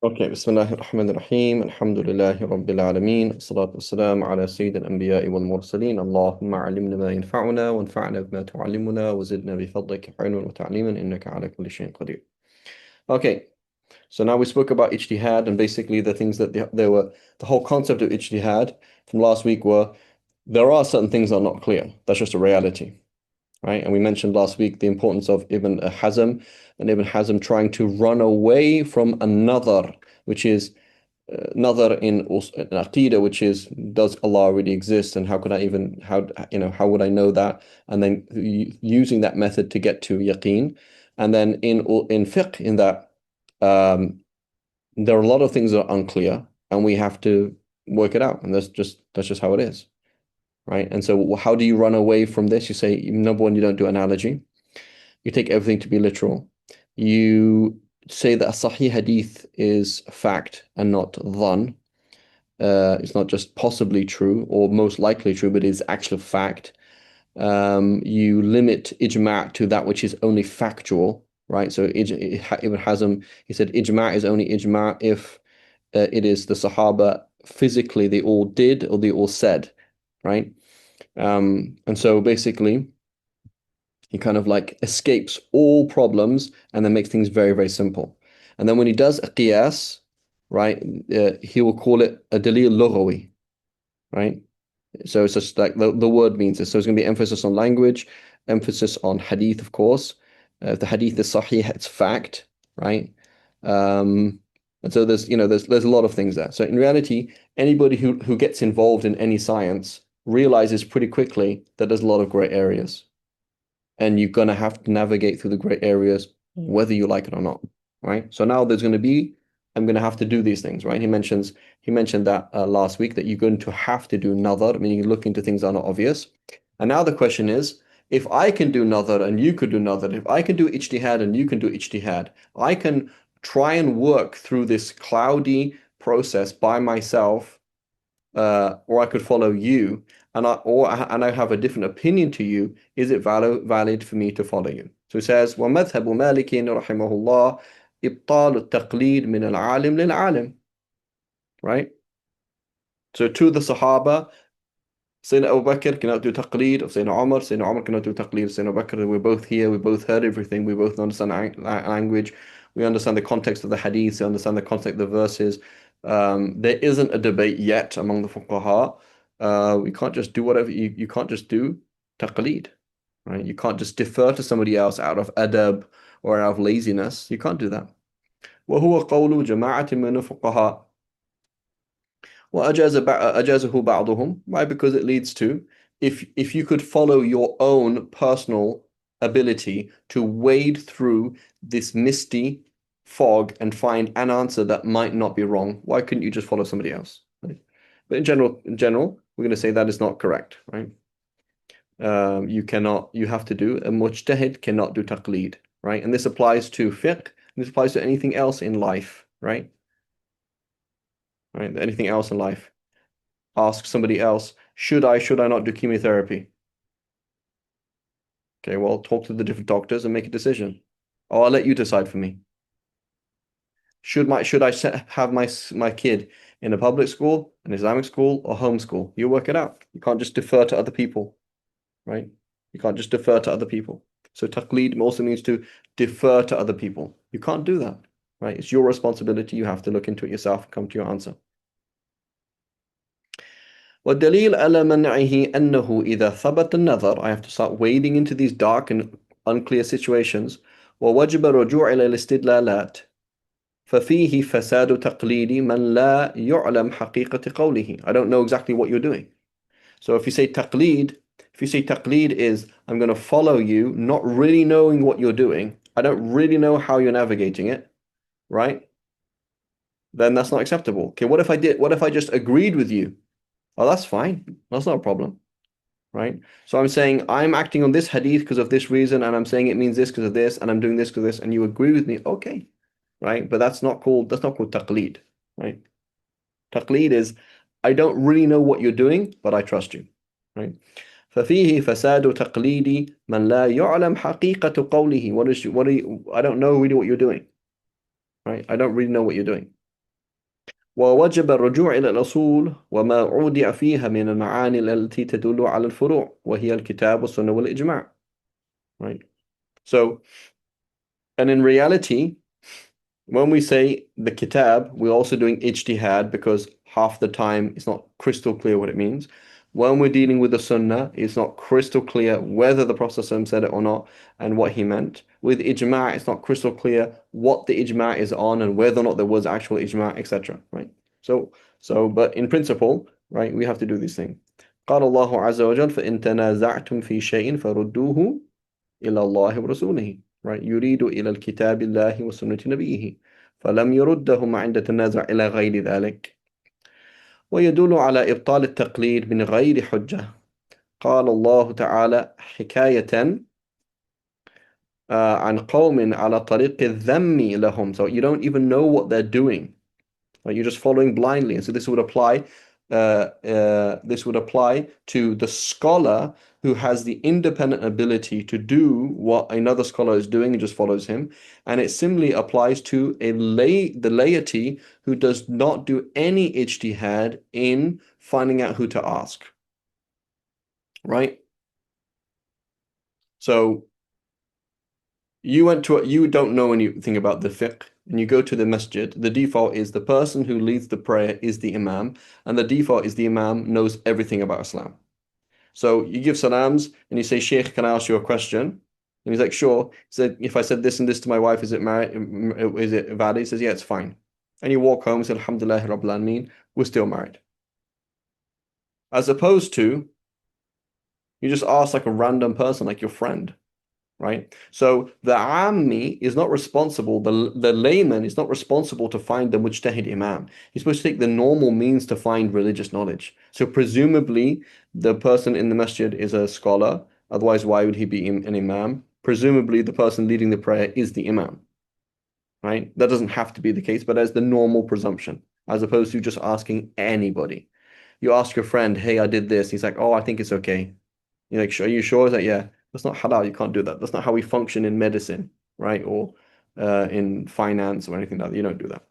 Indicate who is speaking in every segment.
Speaker 1: Okay, Bismillah ar-Rahman ar-Rahim. Alhamdulillahi Rabbil Alameen. Salatu wassalam ala Sayyid al-Anbiya'i wal Mursaleen. Allahumma alimna ma yanfa'una wa anfa'na bima tu'allimuna wa zidna bi fadlika ilman wa ta'liman innaka ala kulli shay'in qadir. Okay, so now we spoke about ijtihad and basically the things that there were, the whole concept of ijtihad from last week were there are certain things that are not clear. That's just a reality, right? And we mentioned last week the importance of Ibn Hazm and Ibn Hazm trying to run away from another, which is another in Aqidah, which is, does Allah really exist, and how could I even, how would I know that? And then using that method to get to yaqeen. And then in fiqh, in that there are a lot of things that are unclear, and we have to work it out, and that's just how it is, right? And so, how do you run away from this? You say, number one, you don't do analogy. You take everything to be literal. You say that a Sahih hadith is fact and not dhan. It's not just possibly true or most likely true, but it's actual fact. You limit ijma' to that which is only factual, right? So Ibn Hazm, he said ijma' is only ijma' if it is the Sahaba physically they all did or they all said, right? And so basically, he kind of like escapes all problems and then makes things very, very simple. And then when he does a qiyas, right, he will call it a dalil lughawi, right? So it's just like the word means this. So it's going to be emphasis on language, emphasis on hadith, of course. If the hadith is sahih, it's fact, right? And so there's a lot of things there. So in reality, anybody who gets involved in any science realizes pretty quickly that there's a lot of gray areas, and you're gonna have to navigate through the gray areas whether you like it or not, right? So now I'm gonna have to do these things, right? He mentioned that last week that you're going to have to do nadhar, meaning you look into things that are not obvious. And now the question is, if I can do nadhar and you could do nadhar, if I can do ijtihad and you can do ijtihad, I can try and work through this cloudy process by myself, or I could follow you, and I have a different opinion to you. Is it valid for me to follow you? So he says, وَمَذْهَبُ مَالِكٍ رَحِمَهُ اللَّهِ إِبْطَالُ التَّقْلِيدِ مِنَ الْعَالِمِ لِلْعَالِمِ. Right? So to the Sahaba, Sayyidina Abu Bakr cannot do taqleed of Sayyidina Umar. Sayyidina Umar cannot do taqleed of Sayyidina Abu Bakr. We're both here. We both heard everything. We both understand language. We understand the context of the hadith. We understand the context of the verses. There isn't a debate yet among the fuqaha. We can't just do whatever. You can't just do taqleed, right? You can't just defer to somebody else out of adab or out of laziness. You can't do that. وهو قول جماعة من الفقهاء. أجازه بعضهم. Why? Because it leads to, if you could follow your own personal ability to wade through this misty fog and find an answer that might not be wrong, why couldn't you just follow somebody else? Right? But in general, we're going to say that is not correct, right? You have to do, a mujtahid cannot do taqleed, right? And this applies to fiqh, and this applies to anything else in life, right? Right? Anything else in life. Ask somebody else, should I not do chemotherapy? Okay, well, talk to the different doctors and make a decision. Or I'll let you decide for me. Should I have my kid in a public school, an Islamic school, or homeschool? You work it out. You can't just defer to other people, right? You can't just defer to other people. So taqleed also means to defer to other people. You can't do that, right? It's your responsibility. You have to look into it yourself and come to your answer. والدليل على منعه أنه إذا ثبت النظر, I have to start wading into these dark and unclear situations. ووجب الرجوع إلى الاستدلالات ففيه فساد تقليد من لا يعلم حقيقة قوله. I don't know exactly what you're doing. So if you say taqleed is, I'm going to follow you, not really knowing what you're doing, I don't really know how you're navigating it, right? Then that's not acceptable. Okay, what if I just agreed with you? Oh, that's fine. That's not a problem, right? So I'm saying I'm acting on this hadith because of this reason, and I'm saying it means this because of this, and I'm doing this because of this, and you agree with me, okay, right? But that's not called taqleed, right? Taqleed is, I don't really know what you're doing, but I trust you, right? ففيه فساد تقليد من لا يعلم حقيقة قوله. I don't know really what you're doing, right? I don't really know what you're doing. ووجب الرجوع إلى الأصول وما أودع فيها من المعاني التي تدل على الفروع وهي الكتاب والسنة والإجماع. Right. So, and in reality, when we say the kitab, we're also doing ijtihad because half the time it's not crystal clear what it means. When we're dealing with the sunnah, it's not crystal clear whether the Prophet said it or not and what he meant. With ijma', it's not crystal clear what the ijma' is on and whether or not there was actual ijma', etc. Right? But in principle, right, we have to do these things. قال الله عز وجل فإن تنازعتم في شيء فردوه إلى الله ورسوله. Right? يريد إلى الكتاب الله وسنة نبيه فلم يردهم عند التنازع إلى غير ذلك ويدل على إبطال التقليد من غير حجة. قال الله تعالى حكاية عن قوم على طريق الذم لهم. So you don't even know what they're doing. Right? You're just following blindly. And so this would apply to the scholar who has the independent ability to do what another scholar is doing and just follows him. And it similarly applies to the laity who does not do any ijtihad in finding out who to ask. Right? So you don't know anything about the fiqh and you go to the masjid. The default is the person who leads the prayer is the imam, and the default is the imam knows everything about Islam. So you give salams and you say, Sheikh, can I ask you a question? And he's like, sure. He said, if I said this and this to my wife, is it valid? He says, yeah, it's fine. And you walk home and say, Alhamdulillah Rabbil Alameen, we're still married. As opposed to you just ask like a random person, like your friend. Right? So the Ammi is not responsible, the layman is not responsible to find the Mujtahid Imam. He's supposed to take the normal means to find religious knowledge. So presumably the person in the masjid is a scholar, otherwise why would he be an Imam? Presumably the person leading the prayer is the Imam. Right? That doesn't have to be the case, but that's the normal presumption, as opposed to just asking anybody. You ask your friend, hey, I did this. He's like, oh, I think it's okay. You're like, are you sure? He's like, yeah. That's not halal. You can't do that. That's not how we function in medicine, right? Or in finance or anything like that. You don't do that,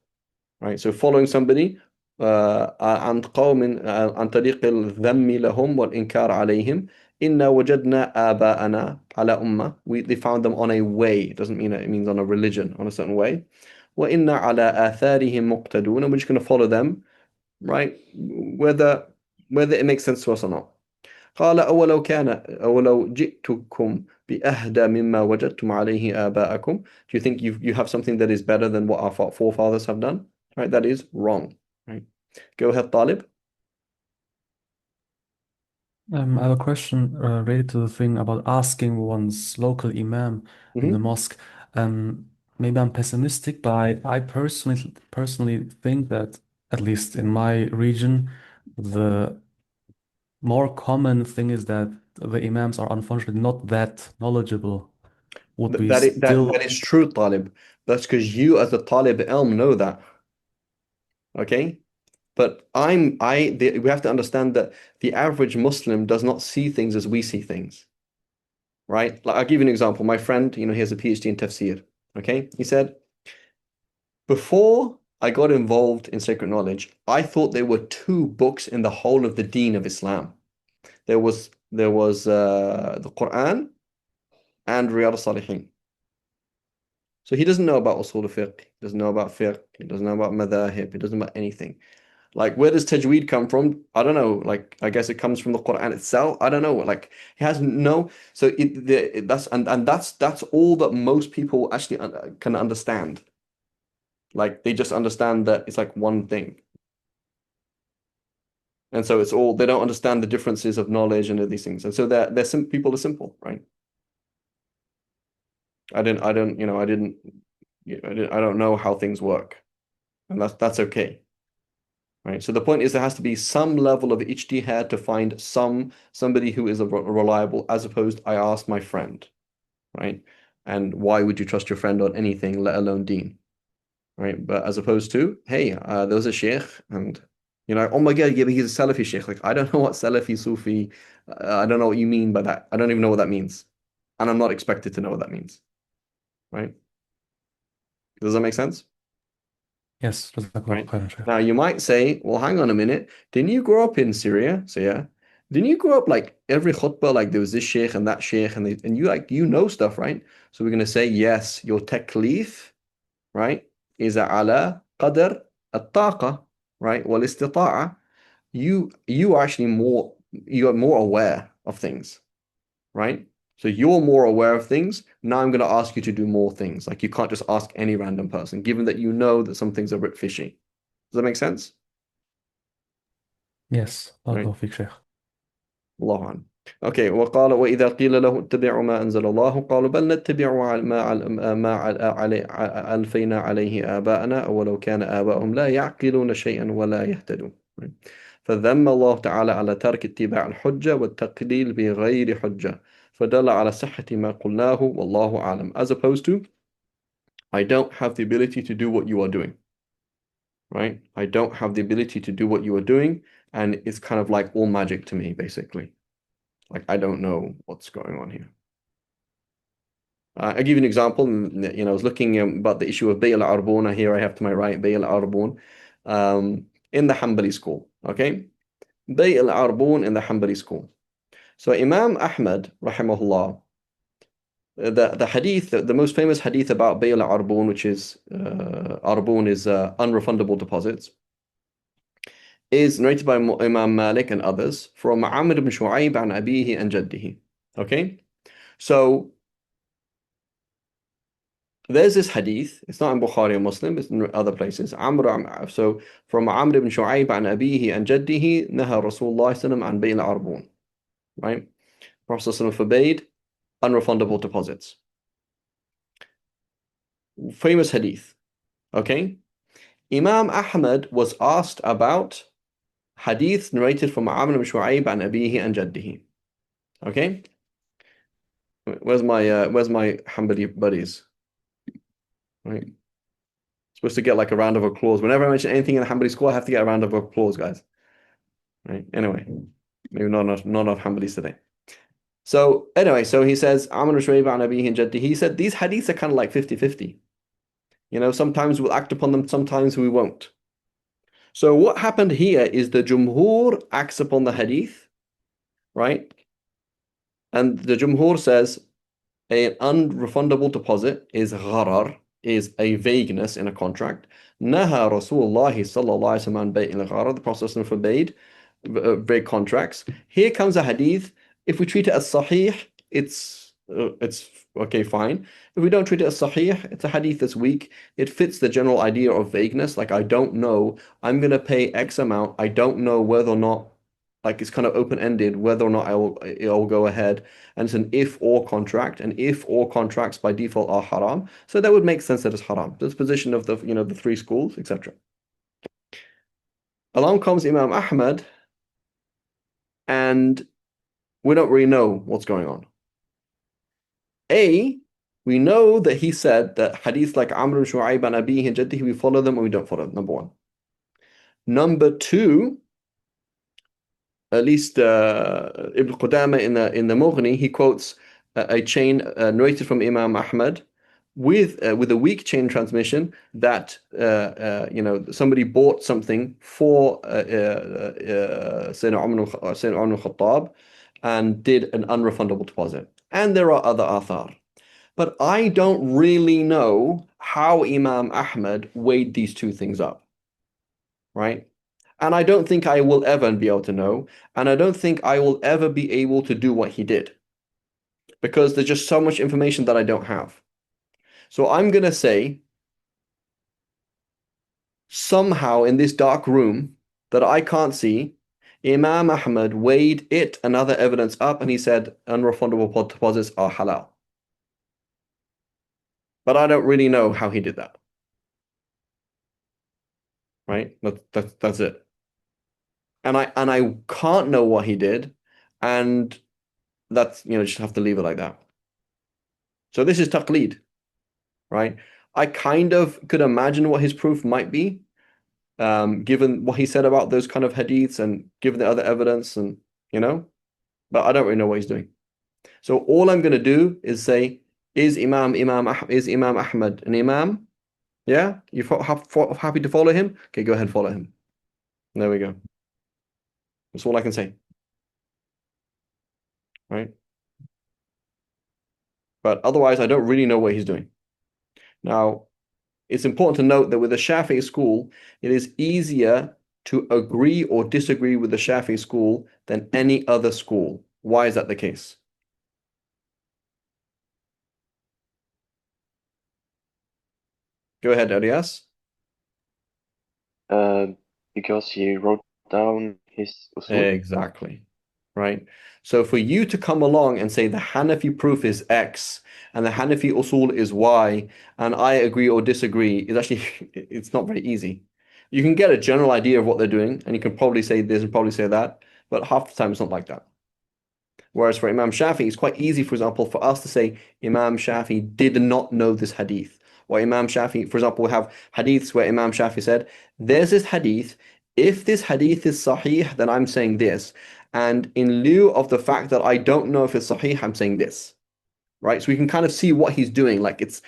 Speaker 1: right? So following somebody عن قوم عن طريق الذم لهم والإنكار عليهم إنا وجدنا آباءنا على أمة. They found them on a way. It doesn't mean it means on a religion, on a certain way. وإنا على آثارهم مقتدون. And we're just going to follow them, right? Whether it makes sense to us or not. قال أولو جئتكم بأهدى مما وجدتم عليه آباءكم. Do you think you have something that is better than what our forefathers have done? Right, that is wrong. Right. Go ahead, Talib.
Speaker 2: I have a question related to the thing about asking one's local imam in the mosque. Maybe I'm pessimistic, but I personally think that, at least in my region, the more common thing is that the imams are unfortunately not that knowledgeable. Would we
Speaker 1: That
Speaker 2: still?
Speaker 1: is true, Talib. That's because you as a Talib Ilm know that. Okay? But we have to understand that the average Muslim does not see things as we see things. Right? Like I'll give you an example. My friend, he has a PhD in tafsir. Okay? He said, before I got involved in sacred knowledge, I thought there were two books in the whole of the deen of Islam. There was the Quran and Riyadh al-Salihin. So he doesn't know about usul al-fiqh, he doesn't know about fiqh, he doesn't know about madhahib, he doesn't know about anything. Like, where does tajweed come from? I don't know. Like, I guess it comes from the Quran itself. I don't know. Like, he has no. So that's all that most people actually can understand. Like, they just understand that it's like one thing. And so it's all, they don't understand the differences of knowledge and these things. And so people are simple, right? I don't, I don't know how things work. And that's okay. Right. So the point is there has to be some level of ijtihad to find somebody who is reliable, as opposed I asked my friend, right? And why would you trust your friend on anything, let alone deen? Right. But as opposed to, hey, there was a sheikh and oh my God, yeah, he's a Salafi sheikh. Like, I don't know what Salafi, Sufi, I don't know what you mean by that. I don't even know what that means. And I'm not expected to know what that means. Right? Does that make sense?
Speaker 2: Yes, Jazakallah
Speaker 1: right?
Speaker 2: khairan, Shaykh.
Speaker 1: Now you might say, well, hang on a minute. Didn't you grow up in Syria? So yeah. Didn't you grow up like every khutbah, like there was this sheikh and that sheikh, and you like you know stuff, right? So we're gonna say, yes, your taklif, right, is ala qadr at-taqa, right? Wal istita'a. You are actually more you are more aware of things, right? So you're more aware of things. Now I'm going to ask you to do more things. Like you can't just ask any random person, given that you know that some things are a bit fishy. Does that make sense?
Speaker 2: Yes,
Speaker 1: Right?
Speaker 2: Barakallahu fiqh, Shaykh.
Speaker 1: الله عنه. Okay, وقال وإذا قيل له اتبعوا ما أنزل الله قالوا بل نتبع ما ألفينا عليه آباءنا ولو كان آباؤهم لا يعقلون شيئا ولا يهتدون. Right? فذم الله تعالى على ترك اتباع الحجة والتقليل بغير حجة فدل على صحة ما قلناه والله أعلم, as opposed to I don't have the ability to do what you are doing, right? I don't have the ability to do what you are doing, and it's kind of like all magic to me, basically. Like I don't know what's going on here. I'll give you an example. I was looking about the issue of Bay al-Arbona. Here I have to my right, Bay al-Arbon, in the Hanbali school. Okay, Bay al-Arbon in the Hanbali school. So Imam Ahmad, rahimahullah, the hadith, the most famous hadith about Bay al-Arbon, which is Arbon is unrefundable deposits, is narrated by Imam Malik and others from Amr ibn Shu'ayb an abihi and jaddihi. Okay, so there's this hadith. It's not in Bukhari or Muslim. It's in other places. So from Amr ibn Shu'ayb an abihi and jaddihi, naha Rasulullah sallam an bayl arbun. Right? Prophet sallam forbade unrefundable deposits. Famous hadith. Okay. Imam Ahmad was asked about hadith narrated from Amr ibn Shu'ayb an abihi and jaddihi. Okay. Where's my Hanbali buddies? Right. Supposed to get like a round of applause. Whenever I mention anything in the Hanbali school, I have to get a round of applause, guys. Right. Anyway, maybe not enough Hanbalis today. So anyway, so he says, Amr Shuayb an Abihi and Jaddi. He said these hadiths are kind of like 50-50. Sometimes we'll act upon them, sometimes we won't. So what happened here is the Jumhur acts upon the hadith, right? And the Jumhur says an unrefundable deposit is gharar, is a vagueness in a contract. Naha Rasulullah sallallahu alaihi wasallam bay'il gharar. The Prophet forbade vague contracts. Here comes a hadith. If we treat it as sahih, it's okay, fine. If we don't treat it as sahih, it's a hadith that's weak. It fits the general idea of vagueness. Like I don't know, I'm gonna pay X amount. I don't know whether or not, like it's kind of open-ended whether or not I'll go ahead. And it's an if-or contract, and if-or contracts by default are haram. So that would make sense that it's haram. This position of the three schools, etc. Along comes Imam Ahmad, and we don't really know what's going on. We know that he said that hadith like Amr and Shu'ayb and Abihi and Jaddihi, we follow them or we don't follow them, number one. Number two, at least Ibn Qudama in the Mughni, he quotes a chain narrated from Imam Ahmad with a weak chain transmission that somebody bought something for Sayyidina Umar al-Khattab and did an unrefundable deposit. And there are other athar. But I don't really know how Imam Ahmad weighed these two things up, right? And I don't think I will ever be able to know. And I don't think I will ever be able to do what he did because there's just so much information that I don't have. So I'm going to say somehow in this dark room that I can't see, Imam Ahmad weighed it and other evidence up and he said unrefundable deposits are halal. But I don't really know how he did that. Right? That's it. And I can't know what he did, and that's just have to leave it like that. So this is taqleed, right? I kind of could imagine what his proof might be, given what he said about those kind of hadiths and given the other evidence, and but I don't really know what he's doing. So all I'm going to do is say, is Imam Ahmad an imam? Yeah? Happy to follow him? Okay, go ahead and follow him. There we go. That's all I can say. Right? But otherwise, I don't really know what he's doing. Now, it's important to note that with the Shafi'i school, it is easier to agree or disagree with the Shafi'i school than any other school. Why is that the case? Go ahead, Elias.
Speaker 3: Uh, because he wrote down his usul.
Speaker 1: Exactly. Right. So for you to come along and say the Hanafi proof is X and the Hanafi usul is Y, and I agree or disagree, is actually it's not very easy. You can get a general idea of what they're doing, and you can probably say this and probably say that, but half the time it's not like that. Whereas for Imam Shafi, it's quite easy, for example, for us to say Imam Shafi did not know this hadith. Or Imam Shafi, for example, we have hadiths where Imam Shafi said, there's this hadith. If this hadith is sahih, then I'm saying this. And in lieu of the fact that I don't know if it's sahih, I'm saying this. Right? So we can kind of see what he's doing. Like it's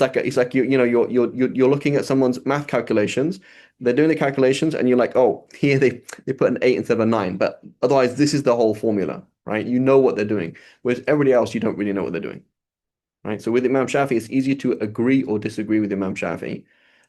Speaker 1: like you're looking at someone's math calculations. They're doing the calculations, and you're like, oh, here they put an 8 instead of a 9. But otherwise, this is the whole formula, right? You know what they're doing. Whereas everybody else, you don't really know what they're doing. Right? So with Imam Shafi, it's easier to agree or disagree with Imam Shafi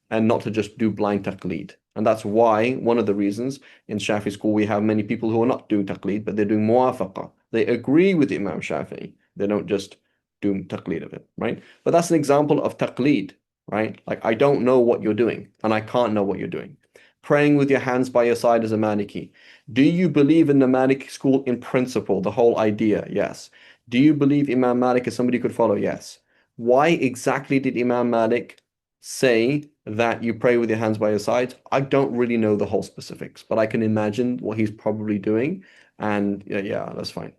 Speaker 1: and not to just do blind taqleed. And that's why one of the reasons in Shafi school we have many people who are not doing taqleed, but they're doing muwafaqa. They agree with Imam Shafi. They don't just do taqleed of it, right? But that's an example of taqleed, right? Like I don't know what you're doing, and I can't know what you're doing. Praying with your hands by your side as a Maliki. Do you believe in the Maliki school in principle, the whole idea? Yes. Do you believe Imam Malik is somebody you could follow? Yes. Why exactly did Imam Malik say that you pray with your hands by your side? I don't really know the whole specifics, but I can imagine what he's probably doing. And yeah, that's fine.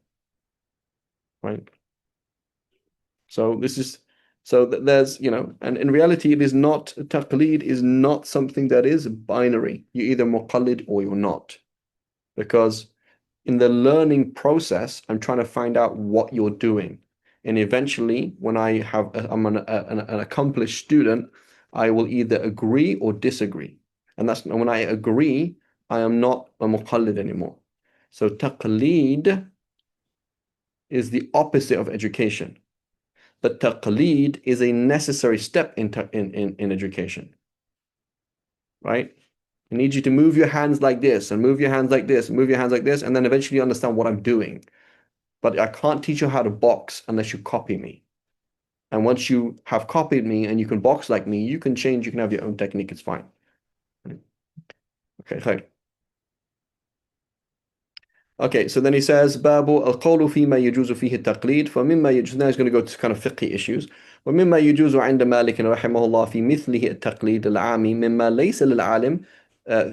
Speaker 1: Right. So this is so there's, and in reality, it is not taqlid is not something that is binary. You're either muqallid or you're not. Because in the learning process, I'm trying to find out what you're doing. And eventually, when I'm an accomplished student, I will either agree or disagree. And that's when I agree, I am not a muqallid anymore. So taqleed is the opposite of education. But taqleed is a necessary step in education, right? I need you to move your hands like this and move your hands like this and move your hands like this, and then eventually you understand what I'm doing. But I can't teach you how to box unless you copy me. And once you have copied me and you can box like me, you can change, you can have your own technique, it's fine. Okay, خير. Okay, so then he says, Babu al-qawlu fima yajuzu fihi taqlid. فمما يجوز, now he's going to go to kind of fiqhi issues. ومما يجوز عند مالك رحمه الله في مثله التقليد العام مما ليس للعالم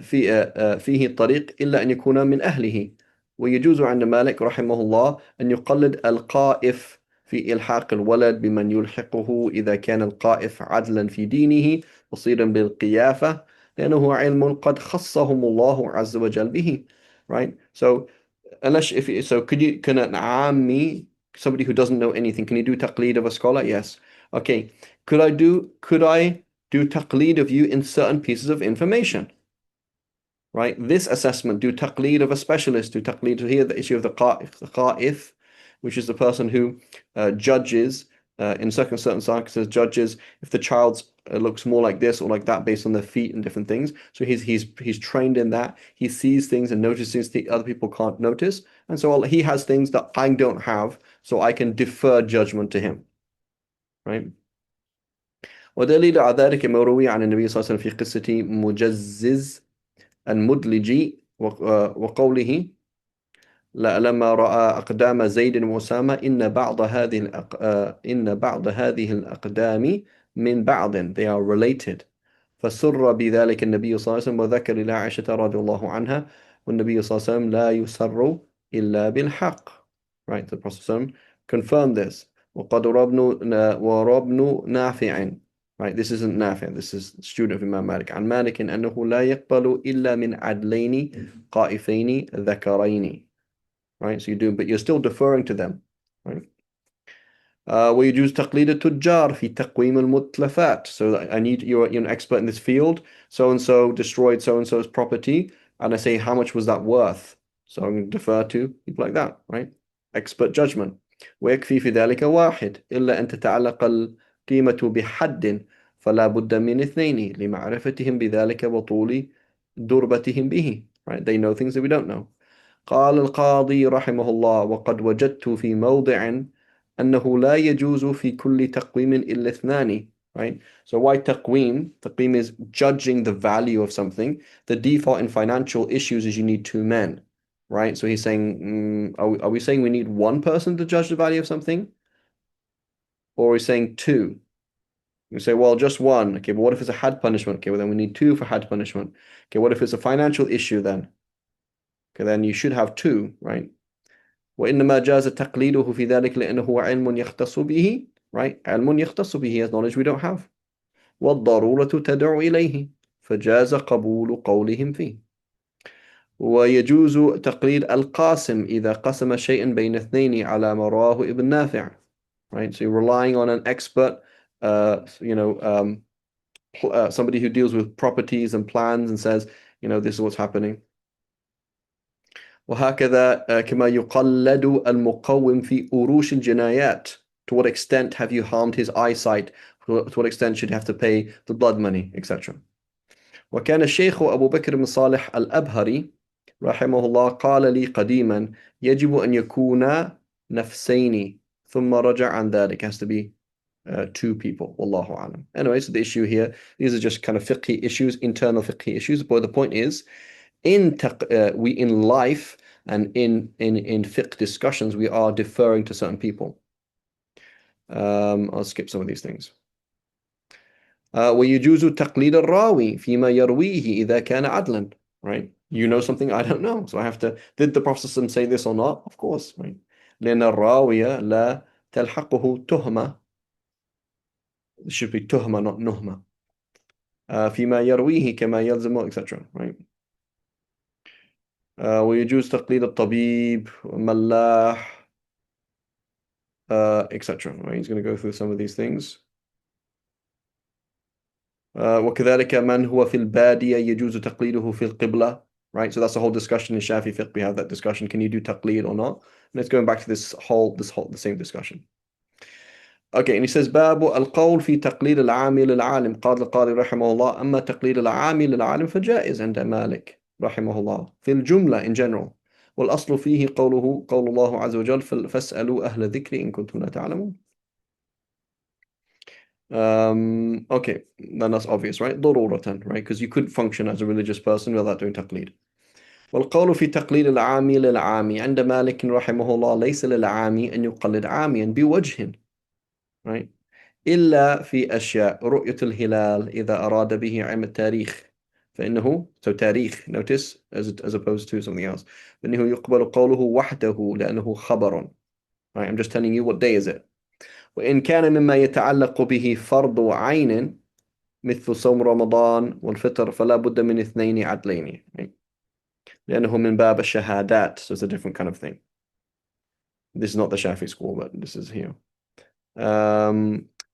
Speaker 1: فيه الطريق إلا أن يكون من أهله. ويجوز عند مالك رحمه الله أن يقلد القائف في إلحاق الولد بمن يلحقه إذا كان القائف عدلا في دينه بصيرا بالقيافة لأنه علم قد خصهم الله عز وجل به. Right? So unless if so, can an ammi, somebody who doesn't know anything, can you do taqleed of a scholar? Yes. Okay. Could I do taqleed of you in certain pieces of information? Right? This assessment, do taqleed of a specialist, do taqleed here, the issue of the qa'if, which is the person who judges in certain circumstances, judges if the child looks more like this or like that based on their feet and different things. So he's trained in that. He sees things and notices things other people can't notice, and so he has things that I don't have, so I can defer judgment to him. Right? ودليل على ذلك ما روي عن النبي صلى الله عليه وسلم في قصة مجزز المدلجي وقوله لما رأى أقدام زيد وأسامة إن بعض هذه الأقدام من بعض they are related فسر بذلك النبي صلى الله عليه وسلم وذكر لعائشة رضي الله عنها والنبي صلى الله عليه وسلم لا يسر إلا بالحق. Right, the Prophet ﷺ confirmed this. وقد وربن نافع. Right, this isn't Nafi', this is student of Imam Malik. عن مالك أنه لا يقبل إلا من عدلين قائفين ذكرين. Right, so you're doing, but you're still deferring to them. Right. ويجوز تقليد التجار في تقويم المتلفات. So I need you're an expert in this field. So and so destroyed so and so's property, and I say how much was that worth. So I'm going to defer to people like that, right? Expert judgment. ويكفي في ذلك واحد إلا أن تتعلق القيمة بحد فلا بد من اثنين لمعرفتهم بذلك وطول دربتهم به. Right? They know things that we don't know. قال القاضي رحمه الله وقد وجدت في موضع أنه لا يجوز في كل تقويم إلا اثنان. Right? So why تقويم? تقويم is judging the value of something. The default in financial issues is you need two men. Right? So he's saying, are we saying we need one person to judge the value of something? Or are we saying two? You say, well, just one. Okay, but what if it's a had punishment? Okay, well, then we need two for had punishment. Okay, what if it's a financial issue then? Okay, then you should have two, right? وإنما جاز تقليده في ذلك لأنه علم يختص به, right? علم يختص به is knowledge we don't have. والضرورة تدعو إليه فجاز قبول قولهم فيه. ويجوز تقليد القاسم إذا قسم شيئا بين اثنين على ما رواه ابن نافع. Right? So you're relying on an expert, somebody who deals with properties and plans and says, this is what's happening. وهكذا كما يقلد المقوم في أروش الجنايات. To what extent have you harmed his eyesight? To what extent should you have to pay the blood money, etc. وكان الشيخ أبو بكر بن صالح الأبهري رحمه الله قال لي قديما يجب أن يكون نفسين ثم رجع عن ذلك. It has to be two people. والله أعلم. Anyway, so the issue here, these are just kind of fiqhi issues, internal fiqhi issues. But the point is, we in life and in fiqh discussions, we are deferring to certain people. I'll skip some of these things. ويجوز تقليد الراوي فيما يرويه إذا كان عدلا. Right? You know something I don't know, so I have to. Did the Prophet say this or not? Of course, right? لأن الراوي لا تلحقه تهمة. It should be تهمة, not نهمة. فيما يرويه كما يلزم, etc. Right? ويجوز تقليد الطبيب ملاح, etc. Right? He's going to go through some of these things. وكذلك من هو في البادية يجوز تقليده في القبلة. Right? So that's the whole discussion in Shafi fiqh. We have that discussion. Can you do taqleed or not? And it's going back to the same discussion. Okay, and he says باب القول في تقليد العامل العالم. قال القاضي رحمه الله أما تقليد العامل العالم فجائز عند مالك رحمه الله في الجملة in general. والأصل فيه قول الله عز وجل فاسألوا أهل الذكر إن كنتم لا تعلمون. Okay, then that's obvious, right? ضرورة, right? Because you couldn't function as a religious person without doing تقليد. والقول في تقليد العامي للعامي عند مالك رحمه الله ليس للعامي أن يقلد عاميا بوجه, right? إلا في أشياء رؤية الهلال إذا أراد به علم التاريخ فإنه تاريخ, notice, as opposed to something else, فإنه يقبل قوله وحده لأنه خبر. Right? I'm just telling you what day is it. وإن كان مما يتعلق به فرض عين مثل صوم رمضان والفطر فلا بد من اثنين عدلين, right? لأنه من باب الشهادات, so it's a different kind of thing. This is not the Shafi school, but this is here.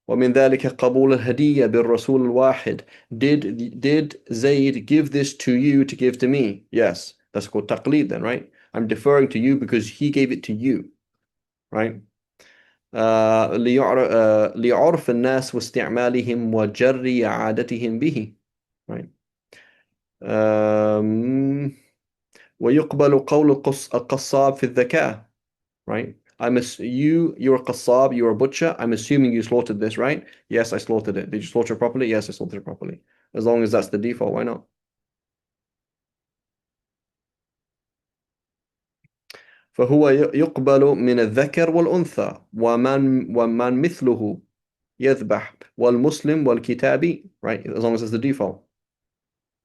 Speaker 1: ومن ذلك قبول الهدية بالرسول الواحد. Did Zayd give this to you to give to me? Yes. That's called taqleed then, right? I'm deferring to you because he gave it to you, right? لعرف الناس واستعمالهم وجر عادتهم به, right? ويقبل قول القصاب في الذكاء, right? You're a qassab, you're a butcher. I'm assuming you slaughtered this, right? Yes, I slaughtered it. Did you slaughter it properly? Yes, I slaughtered it properly. As long as that's the default, why not? فهو يقبل من الذكر والأنثى ومن مثله يذبح والمسلم والكتابي, right? As long as it's the default.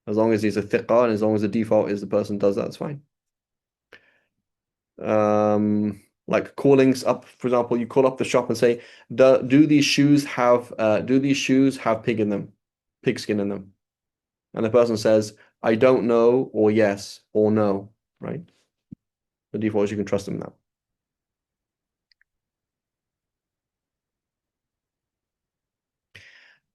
Speaker 1: As long as he's a thiqah and as long as the default is the person does that, it's fine. Like callings up, for example, you call up the shop and say, do these shoes have pig in them, pig skin in them? And the person says, I don't know, or yes, or no, right? The default is you can trust them now.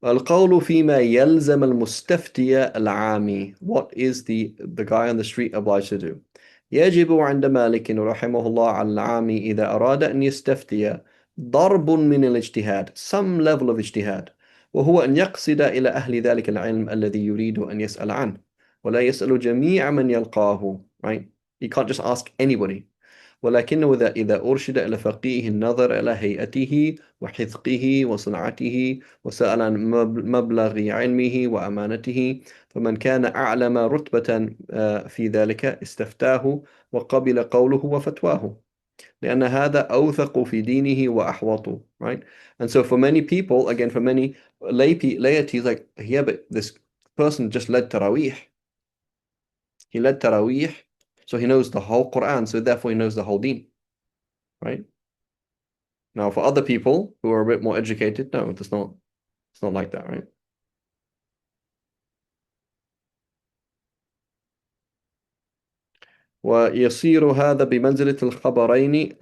Speaker 1: القول فيما يلزم المستفتي العامي. What is the guy on the street obliged to do? يجب عند مالك رحمه الله على العامي إذا أراد أن يستفتي ضرب من الاجتهاد some level of اجتهاد وهو أن يقصد إلى أهل ذلك العلم الذي يريد أن يسأل عنه ولا يسأل جميع من يلقاه, right? You can't just ask anybody. ولكنه إذا أرشد إلى فقيه النظر إلى هيئته وحذقه وصنعته وسأل عن مبلغ علمه وأمانته فمن كان أعلم رتبة في ذلك استفتاه وقبل قوله وفتواه لأن هذا أوثق في دينه وأحوط, right? And so for many people, again for many laity, is like, yeah, but this person just led Taraweeh. He led Taraweeh, so he knows the whole Quran, so therefore he knows the whole deen, right? Now, for other people who are a bit more educated, no, it's not like that, right? ويصير هذا بمنزلة الخبرين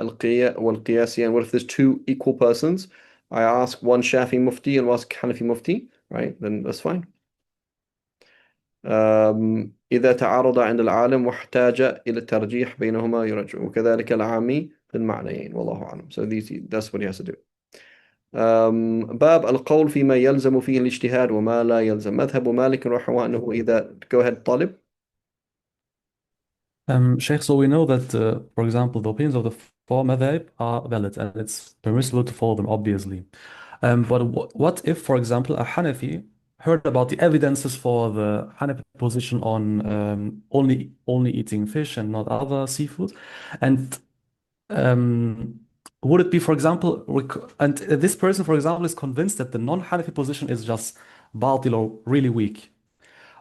Speaker 1: والقياسيين. What if there's two equal persons? I ask one Shafi Mufti and ask Hanafi Mufti, right? Then that's fine. إذا تعارض عند العالم واحتاج إلى الترجيح بينهما يرجع وكذلك العامي في المعنيين والله أعلم. So that's what he has to do. باب القول فيما يلزم فيه الاجتهاد وما لا يلزم. مذهب مالك رحمه أنه إذا go ahead طالب.
Speaker 2: Sheikh, so we know that, for example, the opinions of the four madhab are valid and it's permissible to follow them, obviously. But what if, for example, a Hanafi heard about the evidences for the Hanafi position on only eating fish and not other seafood, and would it be, for example, and this person, for example, is convinced that the non-Hanafi position is just batil or really weak?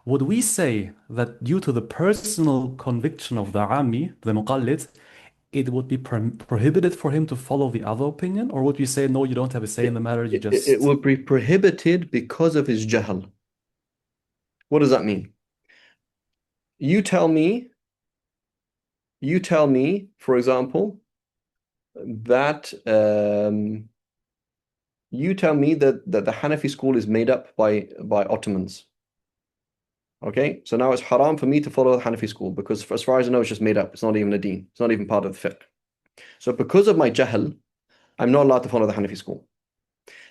Speaker 2: Would we say that due to the personal conviction of the Ami, the Muqallid, it would be prohibited for him to follow the other opinion? Or would we say, no, you don't have a say in the matter, you
Speaker 1: It
Speaker 2: just...
Speaker 1: would be prohibited because of his jahl. What does that mean? You tell me, for example, that you tell me that the Hanafi school is made up by Ottomans. Okay, so now it's haram for me to follow the Hanafi school because as far as I know, it's just made up. It's not even a deen. It's not even part of the fiqh. So because of my jahl, I'm not allowed to follow the Hanafi school.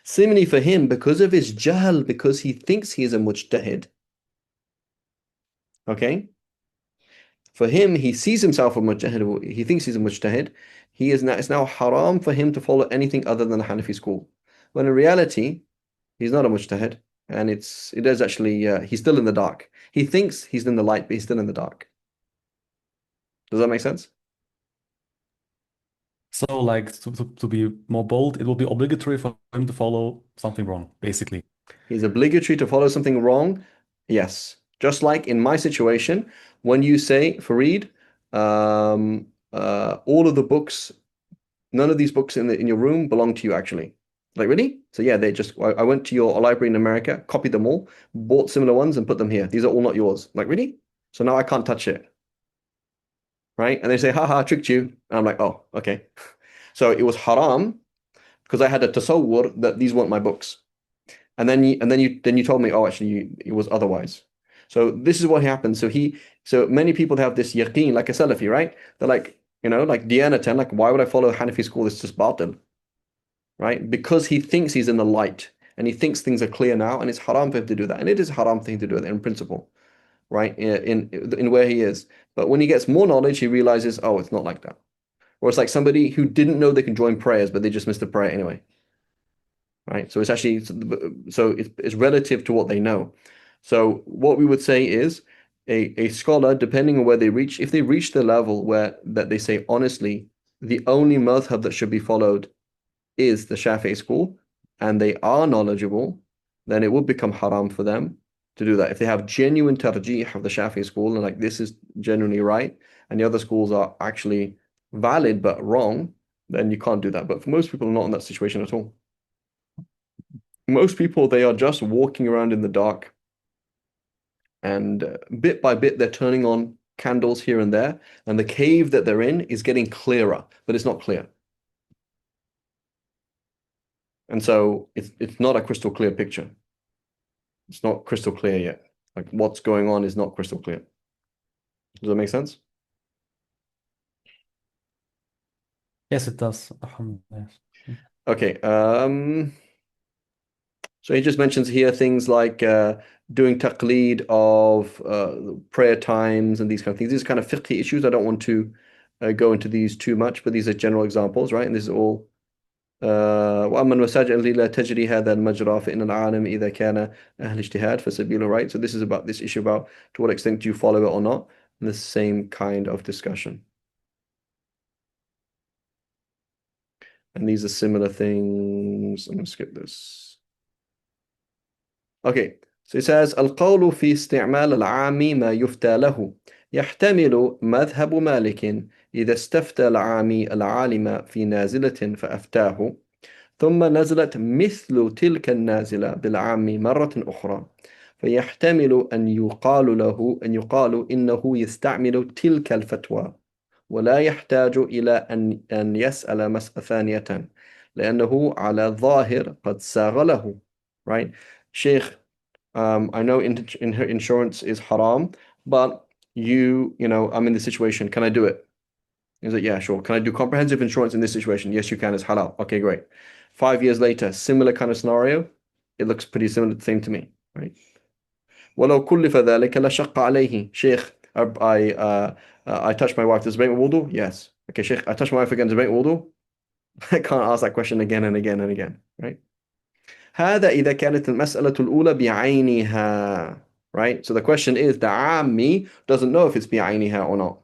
Speaker 1: Similarly for him, because of his jahl, because he thinks he is a mujtahid, okay? For him, he sees himself a mujtahid, he thinks he's a mujtahid, it's now haram for him to follow anything other than the Hanafi school. When in reality, he's not a mujtahid, and it is actually, he's still in the dark. He thinks he's in the light, but he's still in the dark. Does that make sense?
Speaker 2: So, like, to be more bold, it will be obligatory for him to follow something wrong, basically.
Speaker 1: He's obligatory to follow something wrong. Yes. Just like in my situation, when you say, Fareed, all of the books, none of these books in your room belong to you actually. Like, really? So yeah, I went to your library in America, copied them all, bought similar ones and put them here. These are all not yours. Like, really? So now I can't touch it. Right? And they say, haha, tricked you. And I'm like, oh, okay. So it was haram because I had a tasawwur that these weren't my books. And then you told me, oh, actually, it was otherwise. So this is what happened. So many people have this yaqeen, like a Salafi, right? They're like, like Diyanatan, like, why would I follow Hanafi school? It's just batil, right? Because he thinks he's in the light and he thinks things are clear now, and it's haram for him to do that. And it is a haram thing to do in principle, right? In where he is. But when he gets more knowledge, he realizes, oh, it's not like that. Or it's like somebody who didn't know they can join prayers, but they just missed a prayer anyway. Right? So it's actually it's relative to what they know. So what we would say is a scholar, depending on where they reach, if they reach the level where that they say honestly, the only madhab that should be followed is the Shafi'i school, and they are knowledgeable, then it would become haram for them to do that. If they have genuine tarjih of the Shafi'i school and like this is genuinely right, and the other schools are actually valid but wrong, then you can't do that. But for most people, not in that situation at all. Most people, they are just walking around in the dark, and bit by bit they're turning on candles here and there, and the cave that they're in is getting clearer, but it's not clear. And so it's not a crystal clear picture. It's not crystal clear yet. Like what's going on is not crystal clear. Does that make sense?
Speaker 2: Yes, it does. Alhamdulillah.
Speaker 1: Okay. So he just mentions here things like doing taqleed of prayer times and these kind of things. These are kind of fiqhi issues. I don't want to go into these too much, but these are general examples, right? And this is all وأما المساجد التي لا تجري هذا المجرى فإن العالم إذا كان أهل اجتهاد فسبيله right. So this is about this issue about to what extent do you follow it or not. And the same kind of discussion. And these are similar things. I'm going to skip this. Okay. So it says القول في استعمال العام ما يفتى له يحتمل مذهب مالك إذا استفتى العامي العالم في نازلة فأفتاه ثم نزلت مثل تلك النازلة بالعام مرة أخرى فيحتمل أن يقال إنه يستعمل تلك الفتوى ولا يحتاج إلى أن يسأل مسألة ثانية لأنه على ظاهر قد ساغ له right Sheikh I know insurance is haram but you know I'm in this situation can I do it He's like, yeah, sure. Can I do comprehensive insurance in this situation? Yes, you can. It's halal. Okay, great. 5 years later, similar kind of scenario. It looks pretty similar, the same to me, right? ولو كلف ذلك لشق عليه. Sheikh, I touched my wife. Does it make wudu? Yes. Okay, Sheikh, I touched my wife again. Does it make wudu? I can't ask that question again and again and again, right? هذا إذا كانت المسألة الأولى بعينها, right? So the question is, the عامي doesn't know if it's بعينها or not,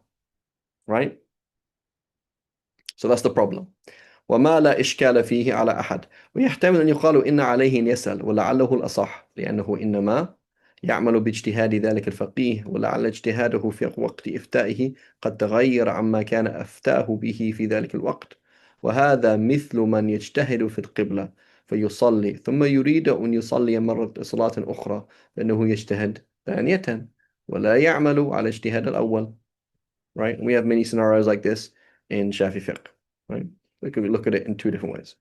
Speaker 1: right? So that's the problem. وما لا إشكال فيه على أحد ويحتمل أن يقال إن عليه أن يسأل ولعله الأصح لأنه إنما يعمل باجتهاد ذلك الفقيه ولعل اجتهاده في وقت إفتائه قد تغير عما كان أفتاه به في ذلك الوقت وهذا مثل من يجتهد في القبلة فيصلي ثم يريد أن يصلي مرة صلاة أخرى فإنه يجتهد ثانية ولا يعمل على اجتهاد الأول, right? We have many scenarios like this in Shafi fiqh, right? We could look at it in two different ways.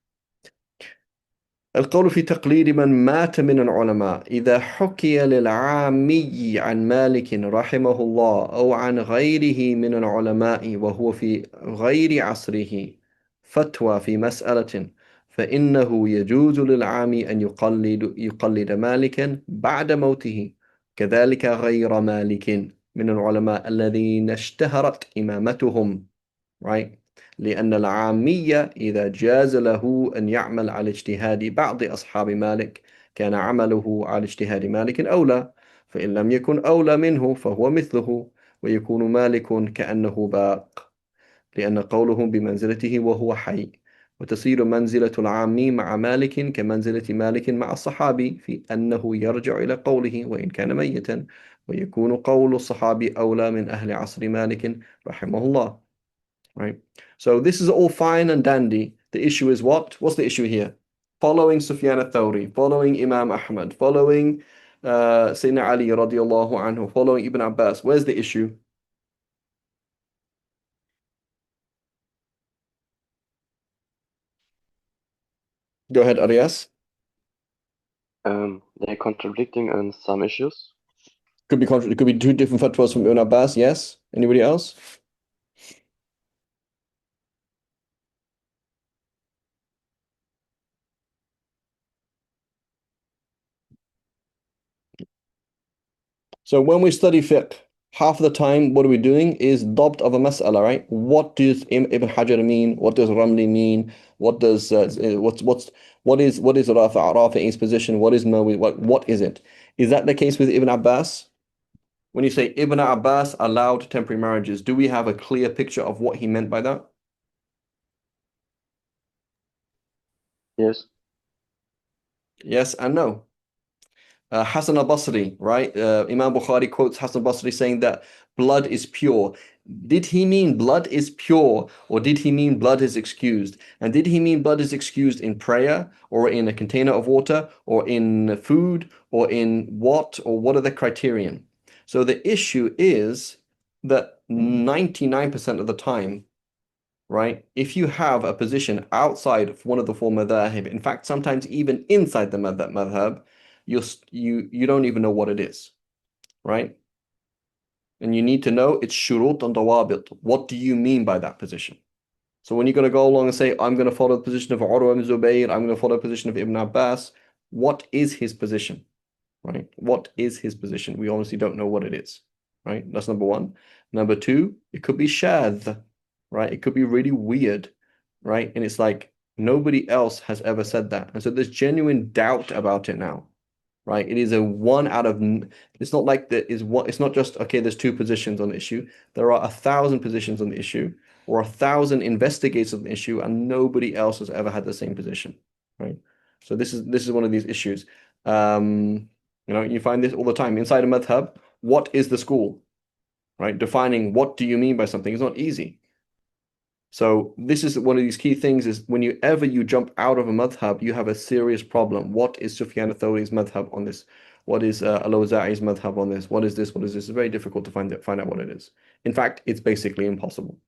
Speaker 1: القول في تقليد من مات من العلماء إذا حكي للعامي عن مالك رحمه الله أو عن غيره من العلماء وهو في غير عصره فتوى في مسألة فإنه يجوز للعامي أن يقلد مالكا بعد موته كذلك غير مالك من العلماء الذين اشتهرت إمامتهم, right? لأن العامية إذا جاز له أن يعمل على اجتهاد بعض أصحاب مالك كان عمله على اجتهاد مالك أولى فإن لم يكن أولى منه فهو مثله ويكون مالك كأنه باق لأن قولهم بمنزلته وهو حي وتصير منزلة العامي مع مالك كمنزلة مالك مع الصحابي في أنه يرجع إلى قوله وإن كان ميتا ويكون قول الصحابي أولى من أهل عصر مالك رحمه الله. Right. So this is all fine and dandy. The issue is what? What's the issue here? Following Sufyan al-Thawri, following Imam Ahmad, following Sayyidina Ali radiallahu anhu, following Ibn Abbas. Where's the issue? Go ahead, Arias.
Speaker 3: They're contradicting on some issues.
Speaker 1: It could be two different fatwas from Ibn Abbas, yes. Anybody else? So when we study fiqh, half of the time what are we doing is dabt of a mas'ala, right? What does Ibn Hajar mean? What does Ramli mean? What does what is Rafi'i's position? What is Nawawi? What is it? Is that the case with Ibn Abbas? When you say Ibn Abbas allowed temporary marriages, do we have a clear picture of what he meant by that?
Speaker 3: Yes.
Speaker 1: Yes and no. Hassan al-Basri, right? Imam Bukhari quotes Hassan al-Basri saying that blood is pure. Did he mean blood is pure or did he mean blood is excused? And did he mean blood is excused in prayer or in a container of water or in food or in what or what are the criterion? So the issue is that 99% of the time, right, if you have a position outside of one of the four madhahib, in fact, sometimes even inside the madhab, you don't even know what it is, right? And you need to know its shurut and dawabit. What do you mean by that position? So when you're going to go along and say, I'm going to follow the position of Urwa ibn Zubayr, I'm going to follow the position of Ibn Abbas, what is his position, right? What is his position? We honestly don't know what it is, right? That's number one. Number two, it could be shadh, right? It could be really weird, right? And it's like nobody else has ever said that. And so there's genuine doubt about it now, right? It is a one out of, it's not like there is one, it's not just, okay, there's two positions on the issue. There are 1,000 positions on the issue or 1,000 investigators on the issue, and nobody else has ever had the same position, right? So this is one of these issues. You find this all the time inside a madhab. What is the school, right? Defining what do you mean by something is not easy. So this is one of these key things is whenever you jump out of a madhab, you have a serious problem. What is Sufyan al-Thawri's madhab on this? What is al-Awza'i's madhab on this? What is this? What is this? It's very difficult to find out what it is. In fact, it's basically impossible.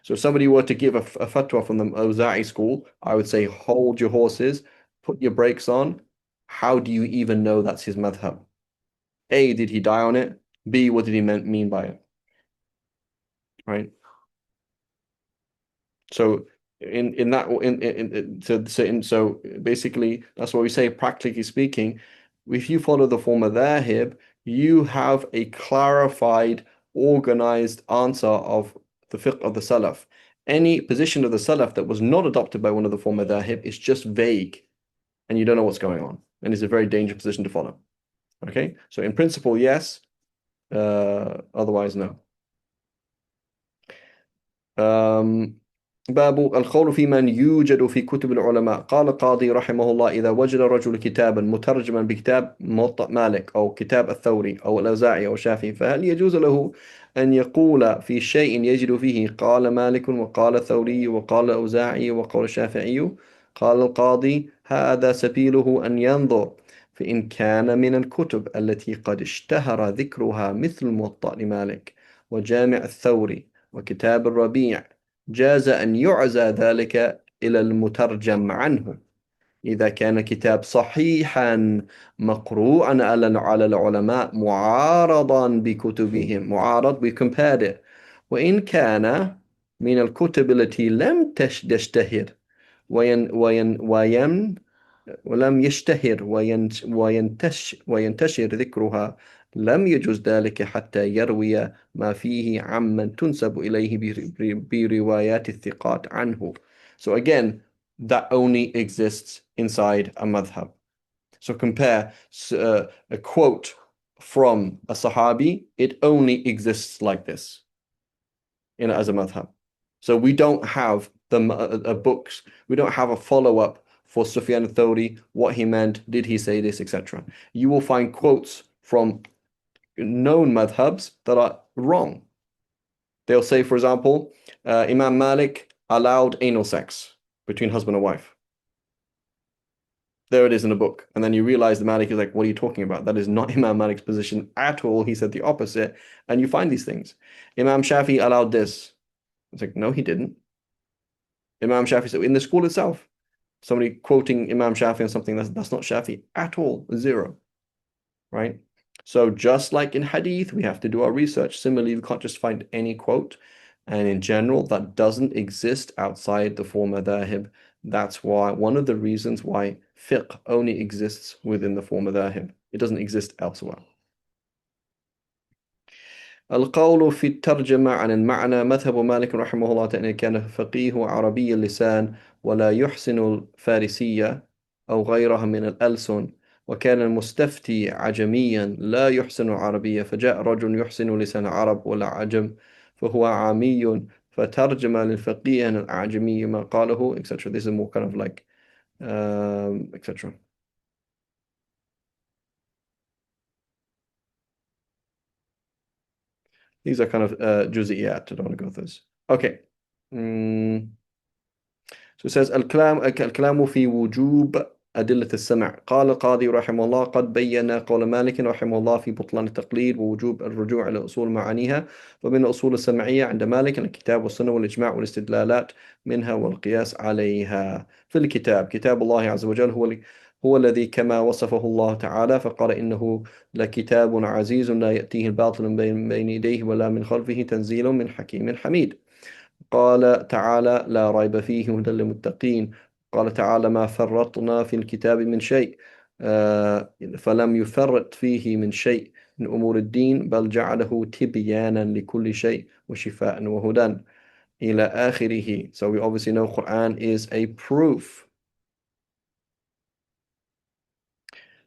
Speaker 1: So if somebody were to give a fatwa from the Awza'i school, I would say hold your horses, put your brakes on. How do you even know that's his madhab? A, did he die on it? B, what did he mean by it? Right? So so basically that's what we say, practically speaking, if you follow the form of dhahib, you have a clarified, organized answer of the fiqh of the Salaf. Any position of the Salaf that was not adopted by one of the form of dhahib is just vague and you don't know what's going on. And it's a very dangerous position to follow. Okay, so in principle, yes, otherwise, no. باب القول في من يوجد في كتب العلماء. قال القاضي رحمه الله: إذا وجد الرجل كتابا مترجما بكتاب موطأ مالك أو كتاب الثوري أو الأوزاعي أو الشافعي، فهل يجوز له أن يقول في شيء يجد فيه قال مالك وقال الثوري وقال الأوزاعي وقال الشافعي؟ قال القاضي: هذا سبيله أن ينظر، فإن كان من الكتب التي قد اشتهر ذكرها مثل موطأ لمالك وجامع الثوري وكتاب الربيع، جاز أن يعزى ذلك إلى المترجم عنه إذا كان كتاب صحيحا مقروءا على العلماء معارضا بكتبهم، معارض we compared it، وإن كان من الكتب التي لم تشتهر ولم يشتهر وينتشر ذكرها، لم يجوز ذلك حتى يروي ما فيه عمن تنسب إليه بروايات الثقات عنه. So again, that only exists inside a madhab. So compare a quote from a Sahabi, it only exists like this as a madhab. So we don't have the books, we don't have a follow-up for Sufyan al-Thawri, what he meant, did he say this, etc. You will find quotes from known madhabs that are wrong. They'll say, for example, Imam Malik allowed anal sex between husband and wife. There it is in a book. And then you realize the Malik is like, what are you talking about? That is not Imam Malik's position at all. He said the opposite. And you find these things. Imam Shafi allowed this. It's like, no, he didn't. Imam Shafi said, in the school itself, somebody quoting Imam Shafi on something that's not Shafi at all, zero, right? So just like in hadith, we have to do our research. Similarly, we can't just find any quote. And in general, that doesn't exist outside the four madhahib. That's why one of the reasons why fiqh only exists within the four madhahib. It doesn't exist elsewhere. القول في الترجمة عن المعنى. مذهب مالك رحمه الله تعالى كان فقيه عربي اللسان ولا يحسن الفارسية أو غيرها من الألسن، وكان المستفتي عجميا لا يحسن العربية، فجاء رجل يحسن لسان العرب ولا عجم فهو عامي فترجم للفقيه الأعجمي ما قاله etc. This is more kind of like etc. These are kind of juz'iyat. I don't want to go through this. Okay. So it says الكلام في وجوب أدلة السمع. قال القاضي رحمه الله: قد بين قول مالك رحمه الله في بطلان التقليد ووجوب الرجوع إلى أصول معانيها. ومن الأصول السمعية عند مالك الكتاب والسنة والإجماع والاستدلالات منها والقياس عليها. في الكتاب كتاب الله عز وجل هو الذي كما وصفه الله تعالى فقال إنه لكتاب عزيز لا يأتيه الباطل من بين يديه ولا من خلفه تنزيل من حكيم حميد. قال تعالى لا ريب فيه هدى للمتقين. قال تعالى ما فرطنا في الكتاب من شيء فلم يفرط فيه من شيء من أمور الدين بل جعله تبيانا لكل شيء وشفاء وهدى إلى آخره. So we obviously know Quran is a proof.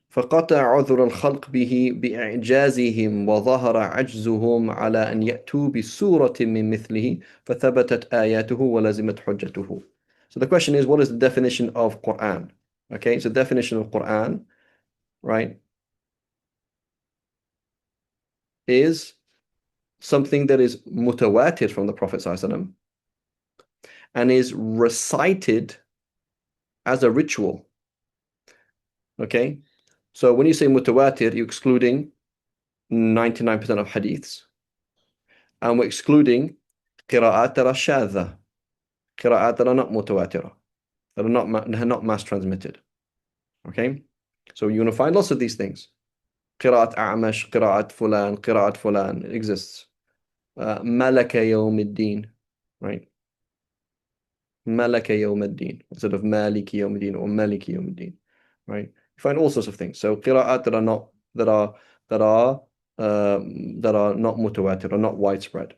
Speaker 1: فقطع عذر الخلق به بإعجازهم وظهر عجزهم على أن يأتوا بسورة من مثله فثبتت آياته ولزمت حجته. So the question is, what is the definition of Quran? Okay, so definition of Quran, right, is something that is mutawatir from the Prophet ﷺ and is recited as a ritual. Okay, so when you say mutawatir, you're excluding 99% of hadiths, and we're excluding qira'at that are shadha, qira'at that are not mutawatira, that are not mass transmitted. Okay, so you're going to find lots of these things. Qira'at a'mash, qira'at fulan, it exists. Malaka yawm ad-din, right? Malaka yawm ad-din instead of maliki yawm ad-din or maliki yawm ad-din, right? You find all sorts of things. So qira'at that are not that are not mutawatir, are not widespread.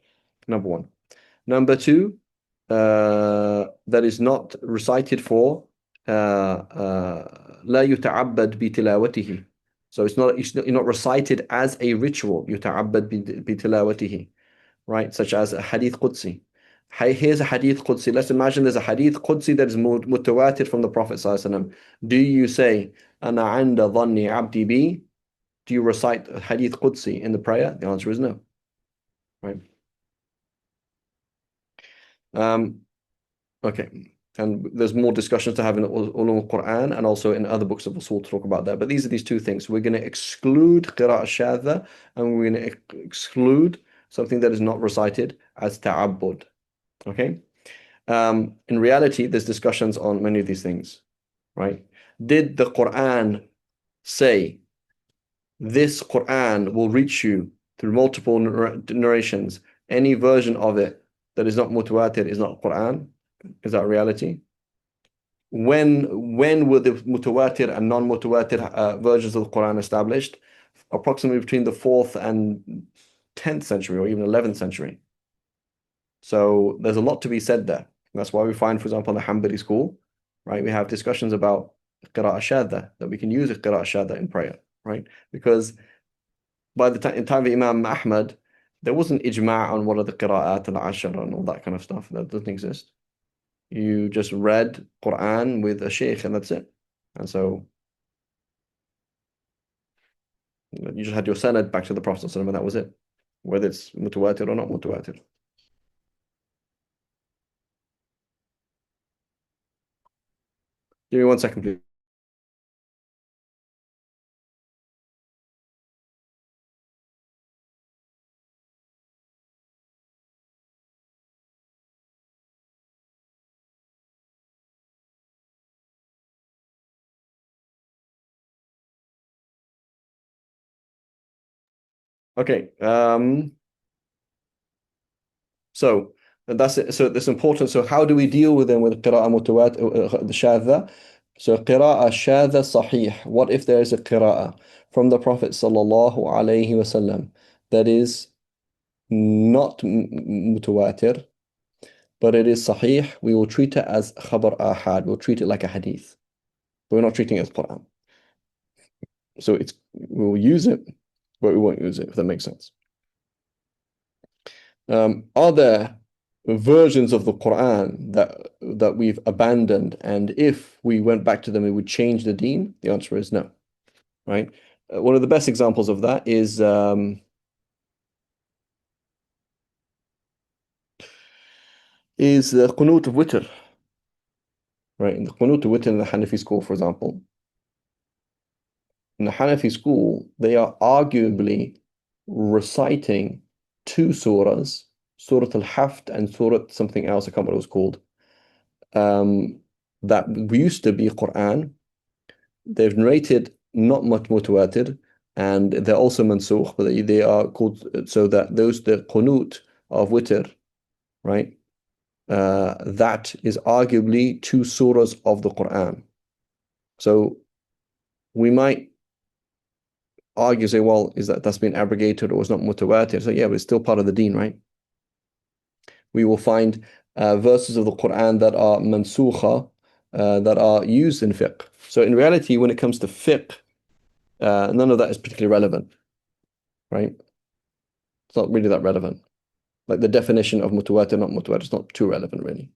Speaker 1: Number one. Number two, that is not recited for لا يتعبد بتلاوته. So it's not recited as a ritual. يتعبد بتلاوته, right? Such as a hadith Qudsi. Here's a hadith Qudsi. Let's imagine there's a hadith Qudsi that is mutawatir from the Prophet ﷺ. Do you say أنا عند ظن عبدي بي? Do you recite a hadith Qudsi in the prayer? The answer is no, right? Okay, and there's more discussions to have in Ulum al-Quran and also in other books of Usul to talk about that. But these are these two things. We're going to exclude Qira'ah Shadha and we're going to exclude something that is not recited as ta'abbud. Okay? In reality, there's discussions on many of these things, right? Did the Quran say this Quran will reach you through multiple narrations? Any version of it that is not mutawatir is not Quran? Is that reality? When were the mutawatir and non-mutawatir versions of the Quran established? Approximately between the 4th and 10th century or even 11th century. So there's a lot to be said there. That's why we find, for example, in the Hanbali school, right, we have discussions about qira'ah shadda, that we can use a qira'ah shadda in prayer, right? Because by the time in time of Imam Ahmad, there wasn't ijma' on what are the qira'at al-ashar and all that kind of stuff. That doesn't exist. You just read Quran with a sheikh and that's it. And so you just had your sanad back to the Prophet and that was it. Whether it's mutawatir or not mutawatir. Give me 1 second, please. Okay. So that's it. So that's important. So how do we deal with them with qira'ah mutawatir, the shadha? So qira'ah shadha sahih. What if there is a qira'ah from the Prophet sallallahu alaihi wasallam that is not mutawatir, but it is sahih? We will treat it as khabar ahad. We'll treat it like a hadith. But we're not treating it as Quran. So we'll use it, but we won't use it, if that makes sense. Are there versions of the Quran that we've abandoned, and if we went back to them, it would change the deen? The answer is no, right? One of the best examples of that is the Qunut of Witr, right? In the Qunut of Witr in the Hanafi school, for example. In the Hanafi school, they are arguably reciting two surahs, Surah Al-Haft and Surah something else, I can't remember what it was called, that used to be Quran, they've narrated not much mutawatir, and they're also mansukh, but they are called, so that those, the qunut of witr, right? That is arguably two surahs of the Quran. So we might argue, say, well, is that's been abrogated or it's not mutawatir? So yeah, but it's still part of the deen, right? We will find verses of the Quran that are mansukha, that are used in fiqh. So in reality, when it comes to fiqh, none of that is particularly relevant, right? It's not really that relevant. Like the definition of mutawatir, not mutawatir, it's not too relevant, really.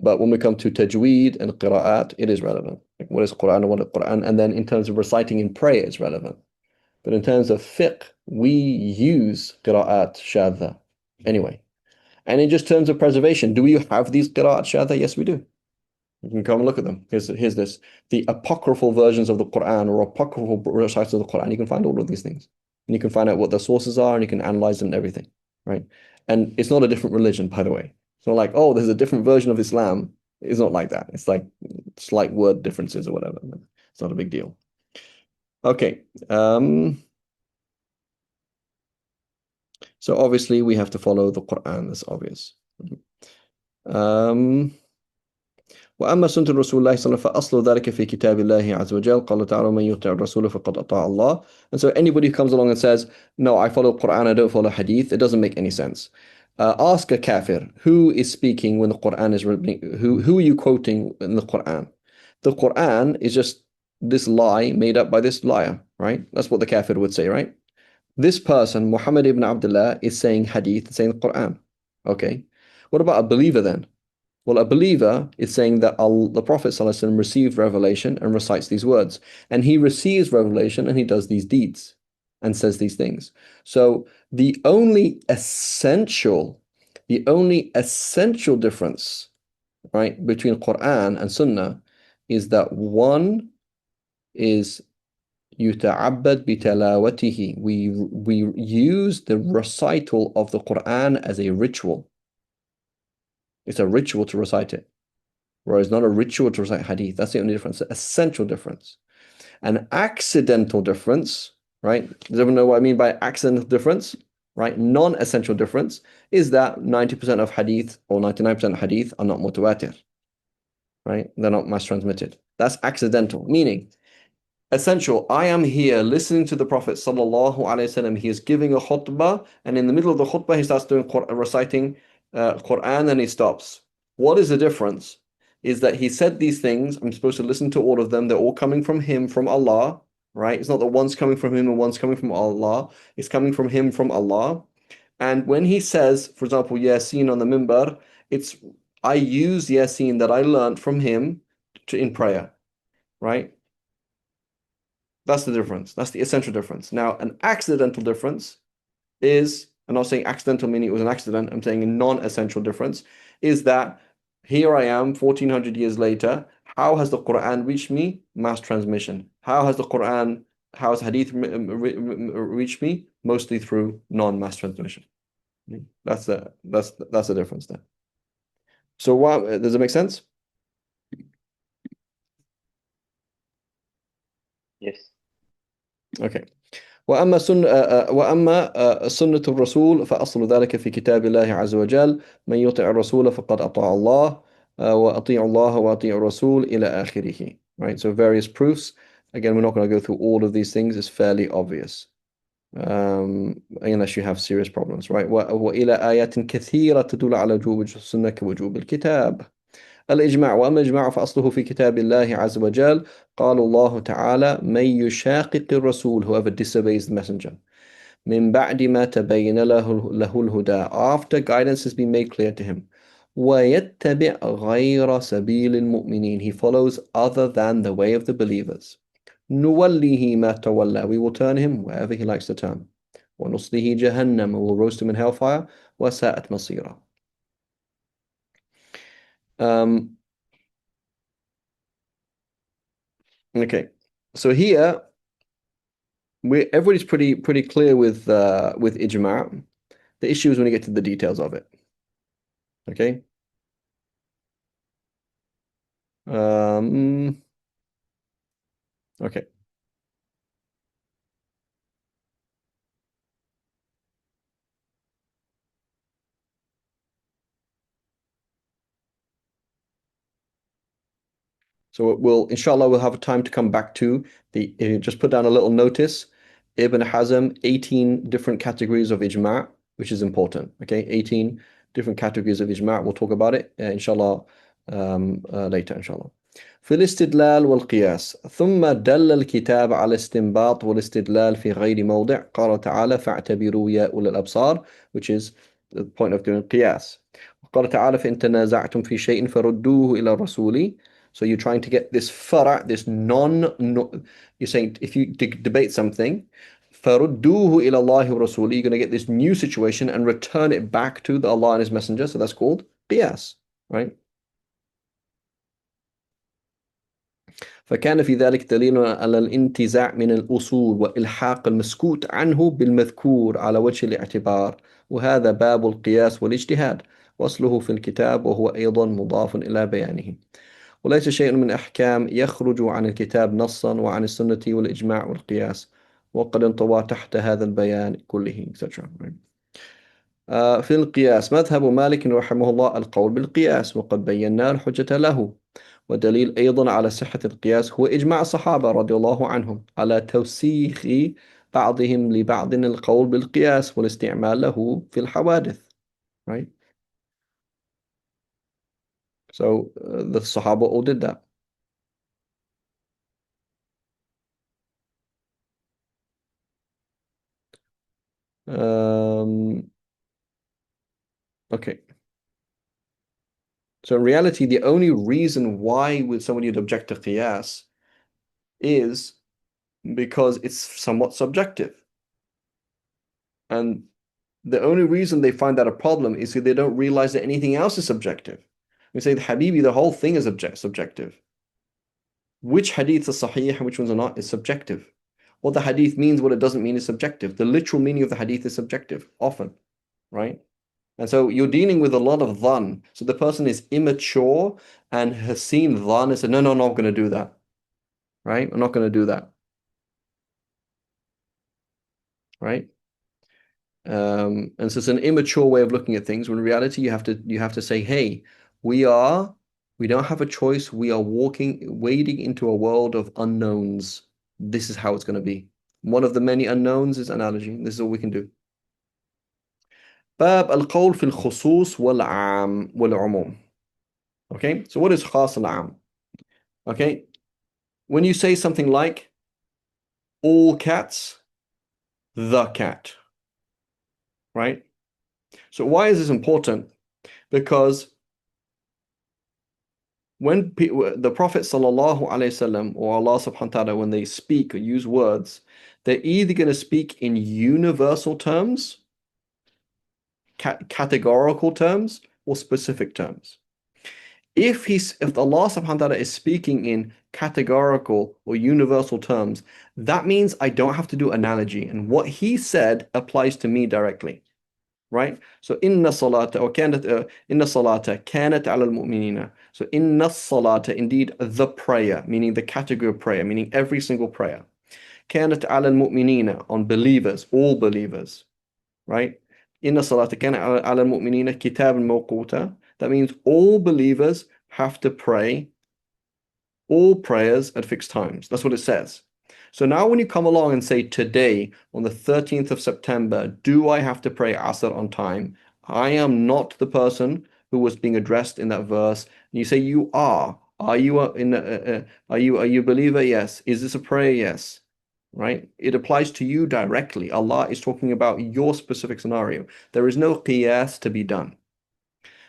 Speaker 1: But when we come to tajweed and qira'at, it is relevant. Like what is Quran and what is Quran? And then in terms of reciting in prayer, it's relevant. But in terms of fiqh, we use qira'at shadha anyway. And in just terms of preservation, do we have these qira'at shadha? Yes, we do. You can come and look at them. Here's this. The apocryphal versions of the Quran or apocryphal recitals of the Quran, you can find all of these things. And you can find out what the sources are and you can analyze them and everything, right? And it's not a different religion, by the way. It's not like, oh, there's a different version of Islam. It's not like that. It's like slight word differences or whatever. It's not a big deal. Okay. So obviously we have to follow the Quran. That's obvious. وأما سنة رسول الله صلى الله عليه وسلم فأصل ذلك في كتاب الله عز وجل قال تعالى من يطع الرسول فقد أطاع الله. And so anybody who comes along and says, no, I follow Quran, I don't follow Hadith, it doesn't make any sense. Ask a kafir, who is speaking when the Quran is written? Who are you quoting in the Quran? The Quran is just this lie made up by this liar, right? That's what the kafir would say, right? This person, Muhammad ibn Abdullah, is saying Hadith, saying the Quran. Okay. What about a believer then? Well, a believer is saying that the Prophet ﷺ received revelation and recites these words. And he receives revelation and he does these deeds and says these things. So the only essential difference, right, between Quran and Sunnah is that one is يتعبد بتلاوته. We use the recital of the Quran as a ritual. It's a ritual to recite it, whereas not a ritual to recite hadith. That's the only difference, the essential difference. An accidental difference, right? Does everyone know what I mean by accidental difference? Right? Non-essential difference is that 90% of hadith or 99% of hadith are not mutawatir, right? They're not mass transmitted. That's accidental, meaning essential. I am here listening to the Prophet sallallahu alaihi wasallam. He is giving a khutbah, and in the middle of the khutbah, he starts reciting Quran, and he stops. What is the difference? Is that he said these things. I'm supposed to listen to all of them. They're all coming from him, from Allah, right? It's not that one's coming from him and one's coming from Allah. It's coming from him, from Allah. And when he says, for example, Yasin on the minbar, I use Yasin that I learned from him in prayer, right? That's the difference. That's the essential difference. Now, an accidental difference is, I'm not saying accidental meaning it was an accident, I'm saying a non-essential difference, is that here I am 1400 years later. How has the Quran reached me? Mass transmission. How has Hadith reached me? Mostly through non-mass transmission. That's the difference there. So does it make sense?
Speaker 3: Yes.
Speaker 1: Okay. وأما سنة الرسول فأصل ذلك في كتاب الله عز وجل من يطع الرسول فقد أطاع الله وأطيعوا الله وأطيعوا الرسول إلى آخره. Right, so various proofs. Again, we're not going to go through all of these things. It's fairly obvious, unless you have serious problems, right? وإلى آيات كثيرة تدل على وجوب السنة كوجوب الكتاب. الإجماع وأما الإجماع فأصله في كتاب الله عز وجل قال الله تعالى من يشاقق الرسول, whoever disobeys the messenger, من بعد ما تبين له الهدى, after guidance has been made clear to him, ويتبع غير سبيل المؤمنين, he follows other than the way of the believers, نوليه ما تولى, we will turn him wherever he likes to turn, ونصله جهنم, we will roast him in hellfire, وساءت مصيرا. Okay, so here everybody's pretty clear with ijma'. The issue is when you get to the details of it. Okay. Um, okay. So inshallah, we'll have time to come back to just put down a little notice. Ibn Hazm, 18 different categories of ijma', which is important. Okay, 18 different categories of ijma'. We'll talk about it, inshallah, later, inshallah. في الاستدلال والقياس ثم دل الكتاب على الاستنباط والاستدلال في غير موضع قال تعالى فاعتبروا يا أولي الأبصار, which is the point of doing قياس. قال تعالى فإن تنازعتم في شيء فردوه إلى الرسول. So you're trying to get this fara', this no, you're saying if you debate something, فَرُدُّوهُ إِلَى اللَّهِ وَرَسُولِهِ, you're going to get this new situation and return it back to the Allah and His Messenger. So that's called qiyas, right? فكان في ذلك دليل على الانتزاع من الأصول وإلحاق المسكوت عنه بالمذكور على وجه الاعتبار وهذا باب القياس والاجتهاد وأصله في الكتاب وهو أيضا مضاف إلى بيانه وليس شيء من أحكام يخرج عن الكتاب نصا وعن السنة والإجماع والقياس وقد انطوى تحت هذا البيان كله etc. في القياس مذهب مالك رحمه الله القول بالقياس وقد بينا الحجة له ودليل أيضا على صحة القياس هو إجماع الصحابة رضي الله عنهم على توسيخ بعضهم لبعض القول بالقياس والاستعمال له في الحوادث, right? So the Sahaba all did that. Okay. So in reality, the only reason why would somebody would object to qiyas is because it's somewhat subjective. And the only reason they find that a problem is because they don't realize that anything else is subjective. We say, Habibi, the whole thing is subjective. Which hadith is sahih and which ones are not is subjective. What the hadith means, what it doesn't mean is subjective. The literal meaning of the hadith is subjective, often, right? And so you're dealing with a lot of dhan. So the person is immature and has seen dhan and said, no, I'm not going to do that. Right? I'm not going to do that. Right? And so it's an immature way of looking at things when in reality you have to say, hey, we don't have a choice. We are wading into a world of unknowns. This is how it's going to be. One of the many unknowns is analogy. This is all we can do. باب القول في الخصوص والعموم. Okay, so what is khas al-am? Okay, when you say something like all cats, the cat, right? So why is this important? Because when the Prophet sallallahu alaihi wasallam or Allah subhanahu wa ta'ala, when they speak or use words, they're either going to speak in universal terms, categorical terms, or specific terms. If Allah subhanahu wa ta'ala is speaking in categorical or universal terms, that means I don't have to do analogy. And what he said applies to me directly. Right? So inna salata or inna salata kanat ala al-mu'minina. So inna salata, indeed the prayer, meaning the category of prayer, meaning every single prayer. Kanat ala al-mu'minina, on believers, all believers. Right? Inna salata kanat ala al-mu'minina kitab mawquta. That means all believers have to pray all prayers at fixed times. That's what it says. So now when you come along and say today, on the 13th of September, do I have to pray Asr on time? I am not the person who was being addressed in that verse. And you say you are. Are you are you a believer? Yes. Is this a prayer? Yes. Right? It applies to you directly. Allah is talking about your specific scenario. There is no qiyas to be done.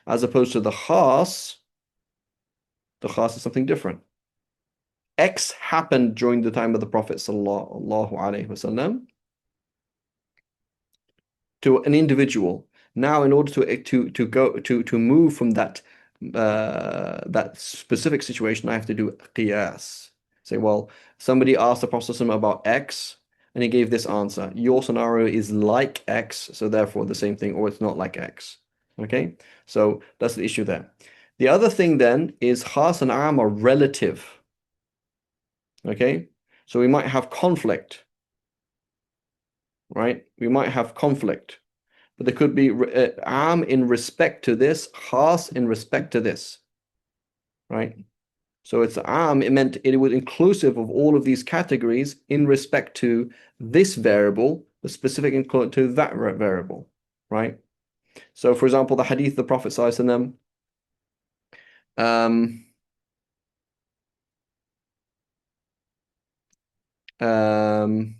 Speaker 1: As opposed to the khas is something different. X happened during the time of the Prophet sallallahu alaihi wasallam to an individual. Now, in order to move from that specific situation, I have to do qiyas. Say, well, somebody asked the Prophet ﷺ about X, and he gave this answer. Your scenario is like X, so therefore the same thing, or it's not like X. Okay, so that's the issue there. The other thing then is khas and am are relative. Okay? So we might have conflict, right? We might have conflict. But there could be am in respect to this, khas in respect to this, right? So it's am, it meant it was inclusive of all of these categories in respect to this variable, the specific include to that variable, right? So for example, the hadith of the Prophet ﷺ, um, um,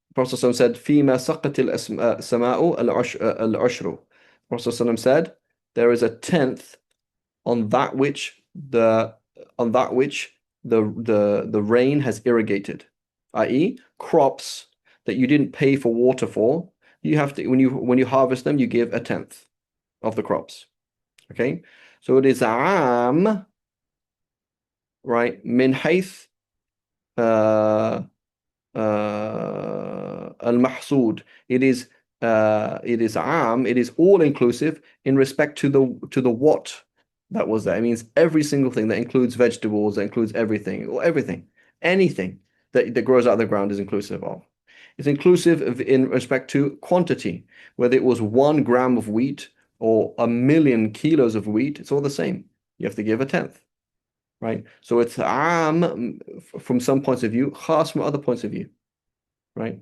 Speaker 1: the Prophet ﷺ said, فيما سقط السماء العشر. The Prophet ﷺ said, there is a tenth on that which the rain has irrigated, i.e., crops that you didn't pay for water for. You have to when you harvest them, you give a tenth of the crops. Okay, so it is am, right? Min hayth al-mahsud. It is am, it is all inclusive in respect to the what that was there. It means every single thing that includes vegetables, that includes everything, or everything, anything that grows out of the ground is inclusive of. It's inclusive in respect to quantity, whether it was 1 gram of wheat or 1,000,000 kilos of wheat, it's all the same. You have to give a tenth, right? So it's am from some points of view, khas from other points of view, right?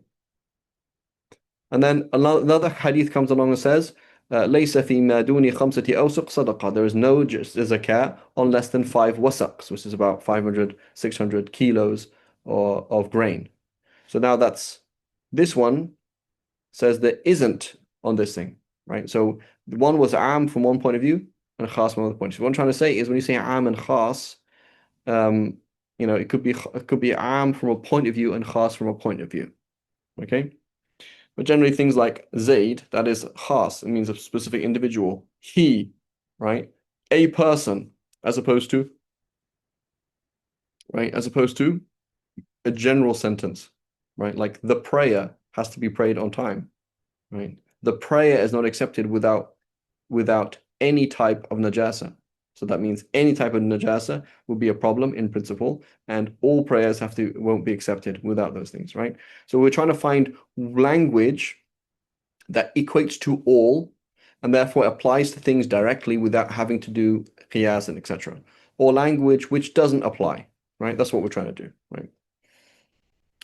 Speaker 1: And then another hadith comes along and says, لَيْسَ فِي مَا دُونِ خَمْسَةِ أَوْسُقْ صَدَقَةً. There is no zakah on less than 5 wasaqs, which is about 500, 600 kilos of grain. So now this one says there isn't on this thing, right? So one was am from one point of view and khas from another point of view. What I'm trying to say is when you say am and khas, it could be am from a point of view and khas from a point of view. Okay? But generally things like Zaid, that is khas, it means a specific individual. He, right? A person, as opposed to, right? As opposed to a general sentence, right? Like the prayer has to be prayed on time, right? The prayer is not accepted without any type of najasa. So that means any type of najasa would be a problem in principle, and all prayers won't be accepted without those things, right? So we're trying to find language that equates to all and therefore applies to things directly without having to do qiyas and etc. Or language which doesn't apply, right? That's what we're trying to do, right?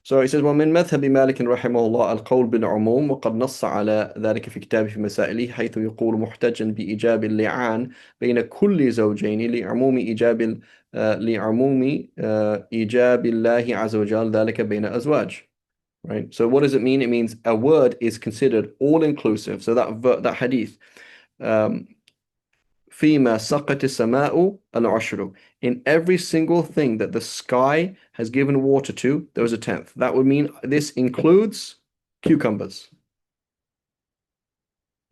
Speaker 1: So he says, ومن مذهب مالك رحمه الله القول بالعموم وقد نص على ذلك في كتابه في مسائله حيث يقول محتجا بإيجاب اللعان بين كل زوجين لعموم إيجاب الله عز وجل ذلك بين أزواج. Right? So what does it mean? It means a word is considered all-inclusive. So that hadith, فيما سقط السماء العشر. In every single thing that the sky has given water to, there was a tenth. That would mean this includes cucumbers.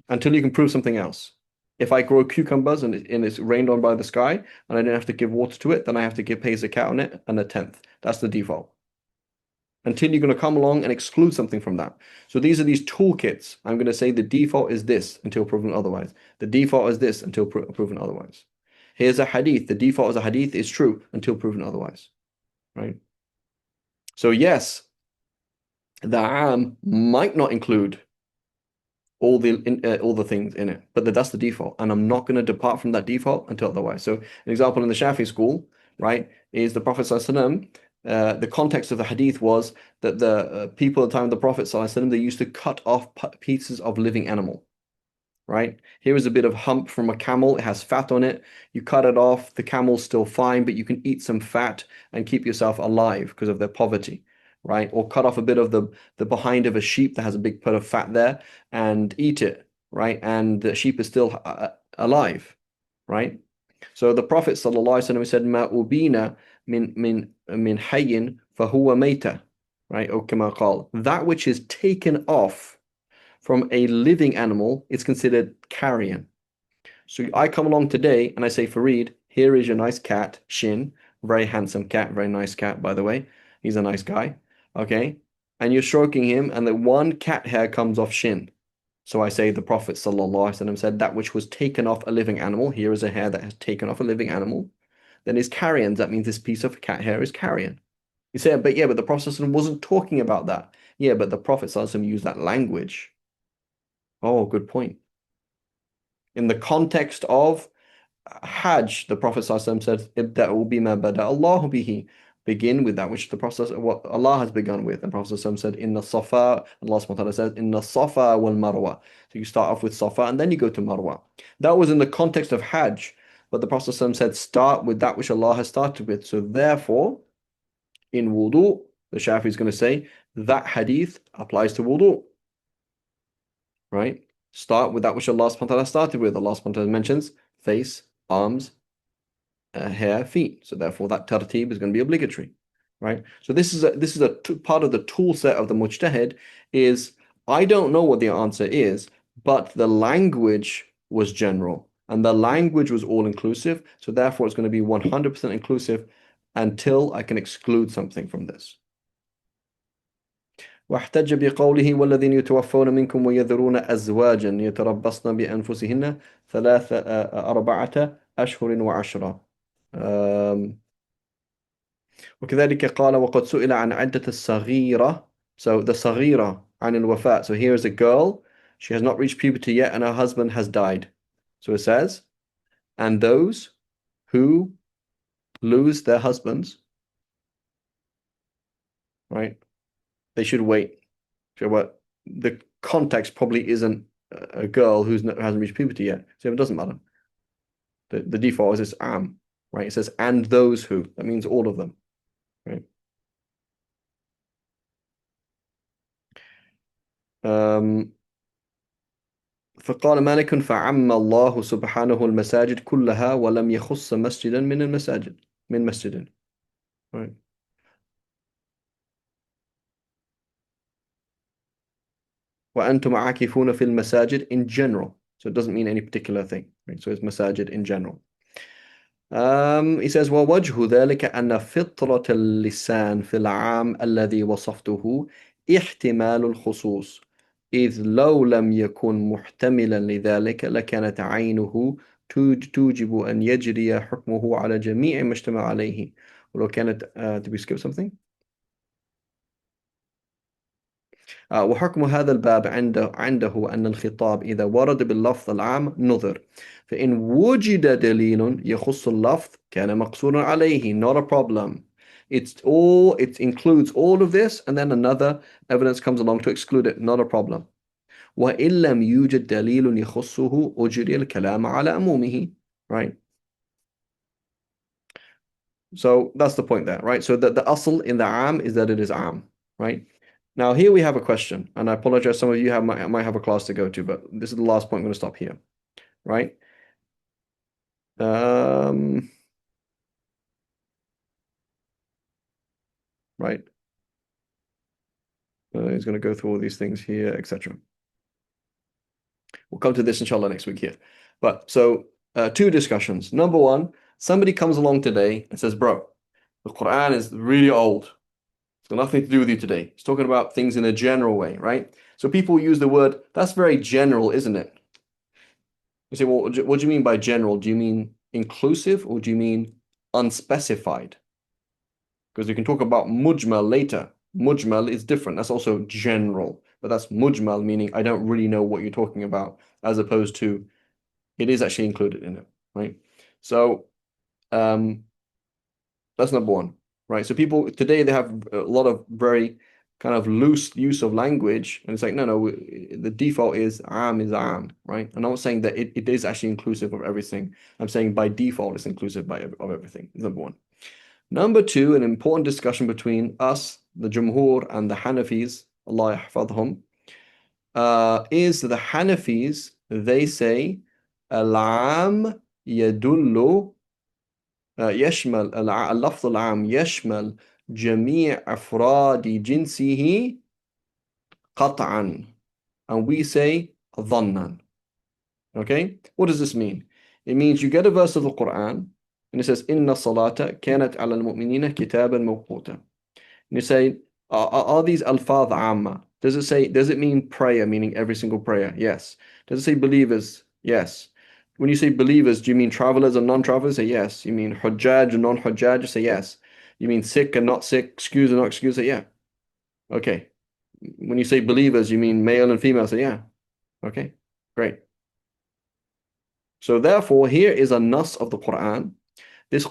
Speaker 1: Until you can prove something else. If I grow cucumbers and it's rained on by the sky and I don't have to give water to it, then I have to pay zakat on it and a tenth. That's the default. Until you're going to come along and exclude something from that. So these are these toolkits. I'm going to say the default is this until proven otherwise. The default is this until proven otherwise. Here's a hadith. The default as a hadith is true until proven otherwise. Right? So yes, the am might not include all the things in it, but that's the default. And I'm not going to depart from that default until otherwise. So an example in the Shafi school, right, is the Prophet ﷺ, the context of the hadith was that the people at the time of the Prophet ﷺ, they used to cut off pieces of living animal, right? Here is a bit of hump from a camel. It has fat on it. You cut it off. The camel's still fine, but you can eat some fat and keep yourself alive because of their poverty, right? Or cut off a bit of the behind of a sheep that has a big put of fat there and eat it, right? And the sheep is still alive, right? So the Prophet ﷺ said, "Ma ubina min hayyin fahuwa mayta," right? Or kama qal. That which is taken off from a living animal is considered carrion. So I come along today and I say, Fareed, here is your nice cat, Shin, very handsome cat, very nice cat, by the way. He's a nice guy, okay? And you're stroking him, and the one cat hair comes off Shin. So I say the Prophet ﷺ said that which was taken off a living animal, here is a hair that has taken off a living animal, then is carrion. That means this piece of cat hair is carrion. You say, but yeah, but the Prophet ﷺ wasn't talking about that. Yeah, but the Prophet ﷺ used that language. Oh, good point. In the context of Hajj, the Prophet ﷺ said, "Ibda'u bima bada Allahu bihi." Begin with that which the Prophet, what Allah has begun with. And Prophet ﷺ said, "Inna Safa." Allah subhanahu wa ta'ala says, "Inna Safa wal Marwa." So you start off with Safa and then you go to Marwa. That was in the context of Hajj, but the Prophet ﷺ said, "Start with that which Allah has started with." So therefore, in wudu, the Shafi is going to say that hadith applies to wudu, right? Start with that which Allah subhanahu wa ta'ala started with. Allah subhanahu wa ta'ala mentions face, arms, hair, feet. So therefore, that tartib is going to be obligatory, right? So this is a part of the tool set of the mujtahid. Is I don't know what the answer is, but the language was general and the language was all inclusive. So therefore, it's going to be 100% inclusive until I can exclude something from this. واحتج بقوله والذين يتوفون منكم ويذرون أزواجا يتربصن بأنفسهن أربعة أشهر وعشرة. وكذلك قال وقد سئل عن عدة الصغيرة. So the صغيرة عن الوفاء. So here is a girl. She has not reached puberty yet and her husband has died. So it says, and those who lose their husbands, right? They should wait. So what the context probably isn't a girl who hasn't reached puberty yet. So it doesn't matter. The default is am, right? It says and those who. That means all of them, right? فقال مالك فعم الله سبحانه المساجد كلها ولم يخص مسجدا من المساجد من مسجد, right? وأنتم عاكفون في المساجد in general. So it doesn't mean any particular thing, right? So it's masajid in general. He says ووجه ذلك أن فطرة اللسان في العام الذي وصفته احتمال الخصوص إذ لو لم يكن محتملا لذلك لكانت عينه توجب أن يجري حكمه على جميع ما اجتمع عليه ولو كانت did we skip something? وحكم هذا الباب عنده أن الخطاب إذا ورد باللفظ العام نظر فإن وجد دليل يخص اللفظ كان مقصورا عليه not a problem. It includes all of this and then another evidence comes along to exclude it, not a problem. وإن لم يوجد دليل يخصه أجري الكلام على عمومه, right? So that's the point there, right? So the asl in the am is that it is am, right? Now here we have a question, and I apologize, some of you might have a class to go to, but this is the last point. I'm going to stop here, right? Right. He's going to go through all these things here, etc. We'll come to this inshallah next week here. But so two discussions. Number one, somebody comes along today and says, bro, the Quran is really old. It's got nothing to do with you today. It's talking about things in a general way, right? So people use the word, that's very general, isn't it? You say, well, what do you mean by general? Do you mean inclusive or do you mean unspecified? Because we can talk about mujmal later. Mujmal is different. That's also general. But that's mujmal, meaning I don't really know what you're talking about, as opposed to it is actually included in it, right? So that's number one, right? So people today, they have a lot of very kind of loose use of language. And it's like, no, the default is am, right? And I'm not saying that it is actually inclusive of everything. I'm saying by default, it's inclusive of everything, number one. Number two, an important discussion between us, the Jumhur, and the Hanafis, Allah yahfadhum, is the Hanafis, they say, Al-Am yadullu يشمل اللفظ العام يشمل جميع أفراد جنسه قطعا, and we say ظنا. Okay, what does this mean? It means you get a verse of the Quran and it says إن الصلاة كانت على المؤمنين كتابا موقوتا, and you say are these alfaz amma? does it mean prayer, meaning every single prayer? Yes. Does it say believers? Yes. When you say believers, do you mean travelers and non-travelers? Say yes. You mean hujjaj and non-hujjaj? Say yes. You mean sick and not sick, excused and not excused? Say yeah. Okay. When you say believers, you mean male and female? Say yeah. Okay. Great. So therefore, here is a nas of the Quran. This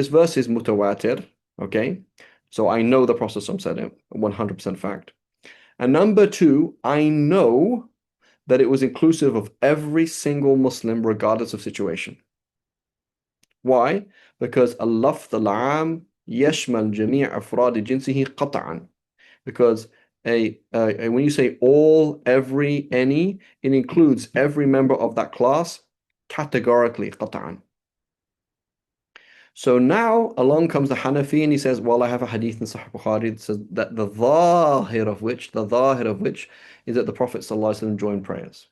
Speaker 1: verse is mutawatir. Okay. So I know the Prophet said it, 100% fact. And number two, I know that it was inclusive of every single Muslim, regardless of situation. Why? Because اللفظ العام يشمل جميع أفراد جنسه قطعا. Because when you say all, every, any, it includes every member of that class categorically قطعا. So now along comes the Hanafi and he says, well, I have a hadith in Sahih Bukhari that says that the dhahir of which is that the Prophet ﷺ joined prayers.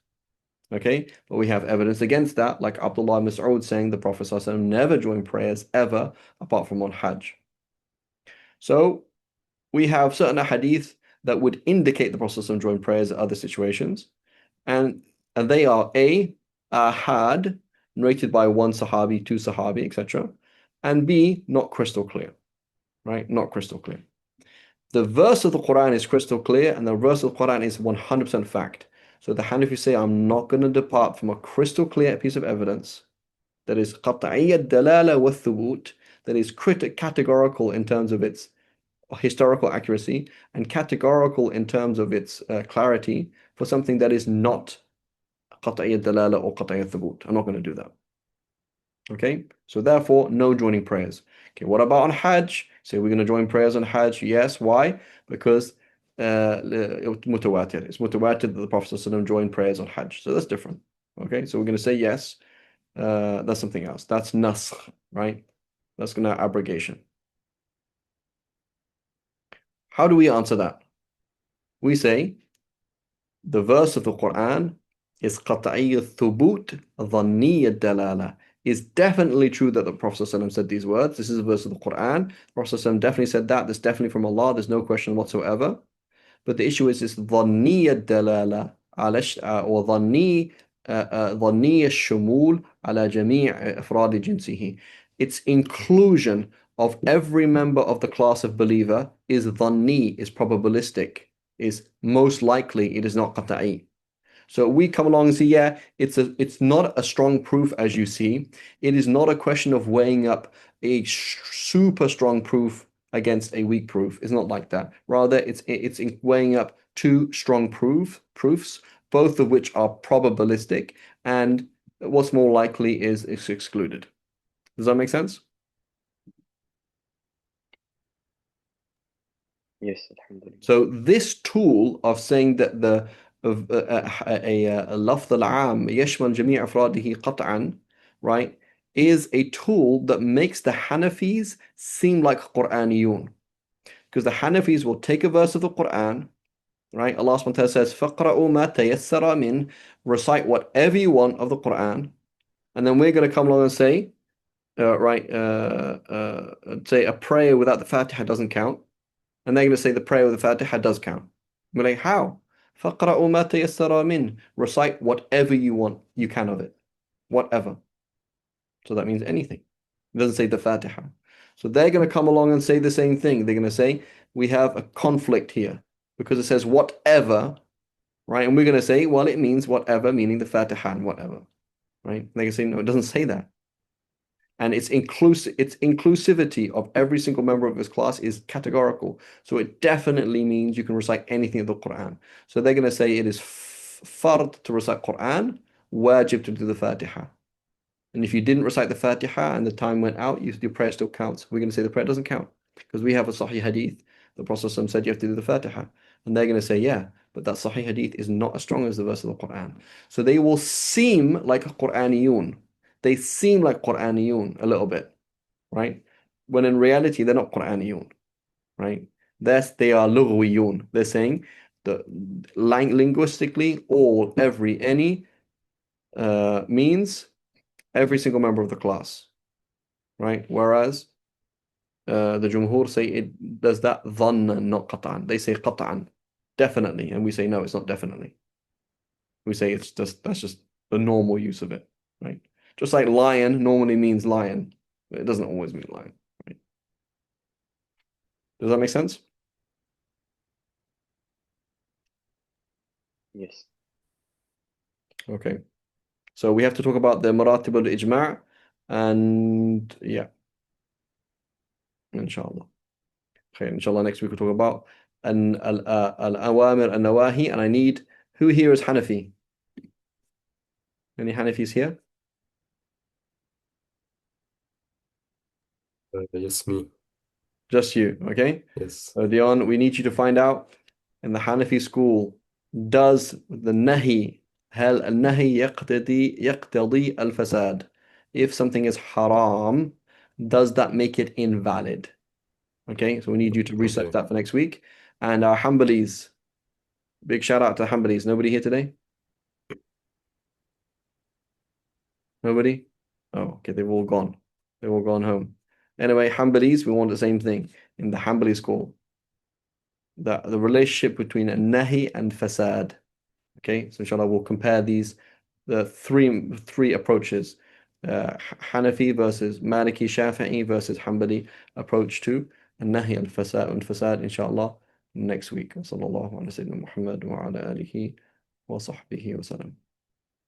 Speaker 1: Okay, but we have evidence against that, like Abdullah Mas'ud saying the Prophet ﷺ never joined prayers ever apart from on Hajj. So we have certain hadith that would indicate the Prophet ﷺ joined prayers at other situations, and they are A, ahad, narrated by one Sahabi, two Sahabi, etc., and B, not crystal clear, right? Not crystal clear. The verse of the Quran is crystal clear, and the verse of the Quran is 100% fact. So the Hanafi say, I'm not going to depart from a crystal clear piece of evidence that is qat'iyyat dalala wa thubut, that is categorical in terms of its historical accuracy and categorical in terms of its clarity for something that is not qat'iyyat dalala or qat'iyyat thubut. I'm not going to do that. Okay, so therefore, no joining prayers. Okay, what about on Hajj? Say we're going to join prayers on Hajj. Yes, why? Because mutawatir. It's mutawatir that the Prophet ﷺ joined prayers on Hajj. So that's different. Okay, so we're going to say yes. That's something else. That's naskh, right? That's going to abrogation. How do we answer that? We say the verse of the Quran is qat'i thubut dhanni dalala. Is definitely true that the Prophet ﷺ said these words. This is a verse of the Quran. The Prophet ﷺ definitely said that. This definitely from Allah. There's no question whatsoever. But the issue is this dhanni dalala or dhanni الشمول على جميع أفراد جنسه. Its inclusion of every member of the class of believer is dhanni, is probabilistic, is most likely, it is not qata'i. So we come along and say, yeah, it's not a strong proof as you see. It is not a question of weighing up a super strong proof against a weak proof. It's not like that. Rather, it's weighing up two strong proofs, both of which are probabilistic, and what's more likely is excluded. Does that make sense?
Speaker 3: Yes, alhamdulillah.
Speaker 1: So this tool of saying that the اللفظ العام يشمل جميع أفراده قطعا, right, is a tool that makes the Hanafis seem like Quraniyun. Because the Hanafis will take a verse of the Quran, right? Allah subhanahu wa ta'ala says, فَقْرَأُوا مَا تَيَسَّرَ مِنْ, recite whatever you want of the Quran. And then we're going to come along and say, say a prayer without the Fatiha doesn't count. And they're going to say the prayer with the Fatiha does count. We're like, how? فَقْرَأُوا مَا تَيَسَّرَ مِنْ, recite whatever you want, you can of it. Whatever. So that means anything. It doesn't say the Fatiha. So they're going to come along and say the same thing. They're going to say, we have a conflict here because it says whatever, right? And we're going to say, well, it means whatever, meaning the Fatiha and whatever, right? They can say, no, it doesn't say that. And its inclusivity of every single member of his class is categorical. So it definitely means you can recite anything of the Quran. So they're going to say it is fard to recite Quran, wajib to do the Fatiha. And if you didn't recite the Fatiha and the time went out, your prayer still counts. We're going to say the prayer doesn't count because we have a Sahih Hadith. The Prophet said you have to do the Fatiha. And they're going to say, yeah, but that Sahih Hadith is not as strong as the verse of the Quran. So they will seem like a Quraniyun. They seem like Quraniyun a little bit, right? When in reality, they're not Quraniyun, right? They are lughwiyun. They're saying that linguistically, all, every, any means every single member of the class, right? Whereas the Jumhur say it does that dhanna, not qat'an. They say qat'an. definitely, and we say no, it's not definitely. We say that's just the normal use of it, right? Just like lion normally means lion, but it doesn't always mean lion, right? Does that make sense?
Speaker 3: Yes.
Speaker 1: Okay. So we have to talk about the maratib al-ijma' and yeah, inshallah. Okay, inshallah next week we'll talk about al-awamir and-nawahi, and I need, who here is Hanafi? Any Hanafis here?
Speaker 4: Yes, me.
Speaker 1: Just you, okay?
Speaker 4: Yes.
Speaker 1: So Dion, we need you to find out in the Hanafi school, does the nahi, هل النهي يقتضي الفساد? If something is haram, does that make it invalid? Okay, so we need you to research
Speaker 4: Okay.
Speaker 1: that for next week. And our Hanbalis, big shout out to Hanbalis. Nobody here today? Nobody? Oh, okay, they've all gone. They've all gone home. Anyway, Hanbalis, we want the same thing in the Hanbali school. The relationship between a nahi and fasad. Okay, so inshallah we'll compare the three approaches, Hanafi versus Maliki, Shafi'i versus Hanbali approach to النهي الفساد inshallah next week. وصلى الله على سيدنا محمد وعلى آله وصحبه وسلم.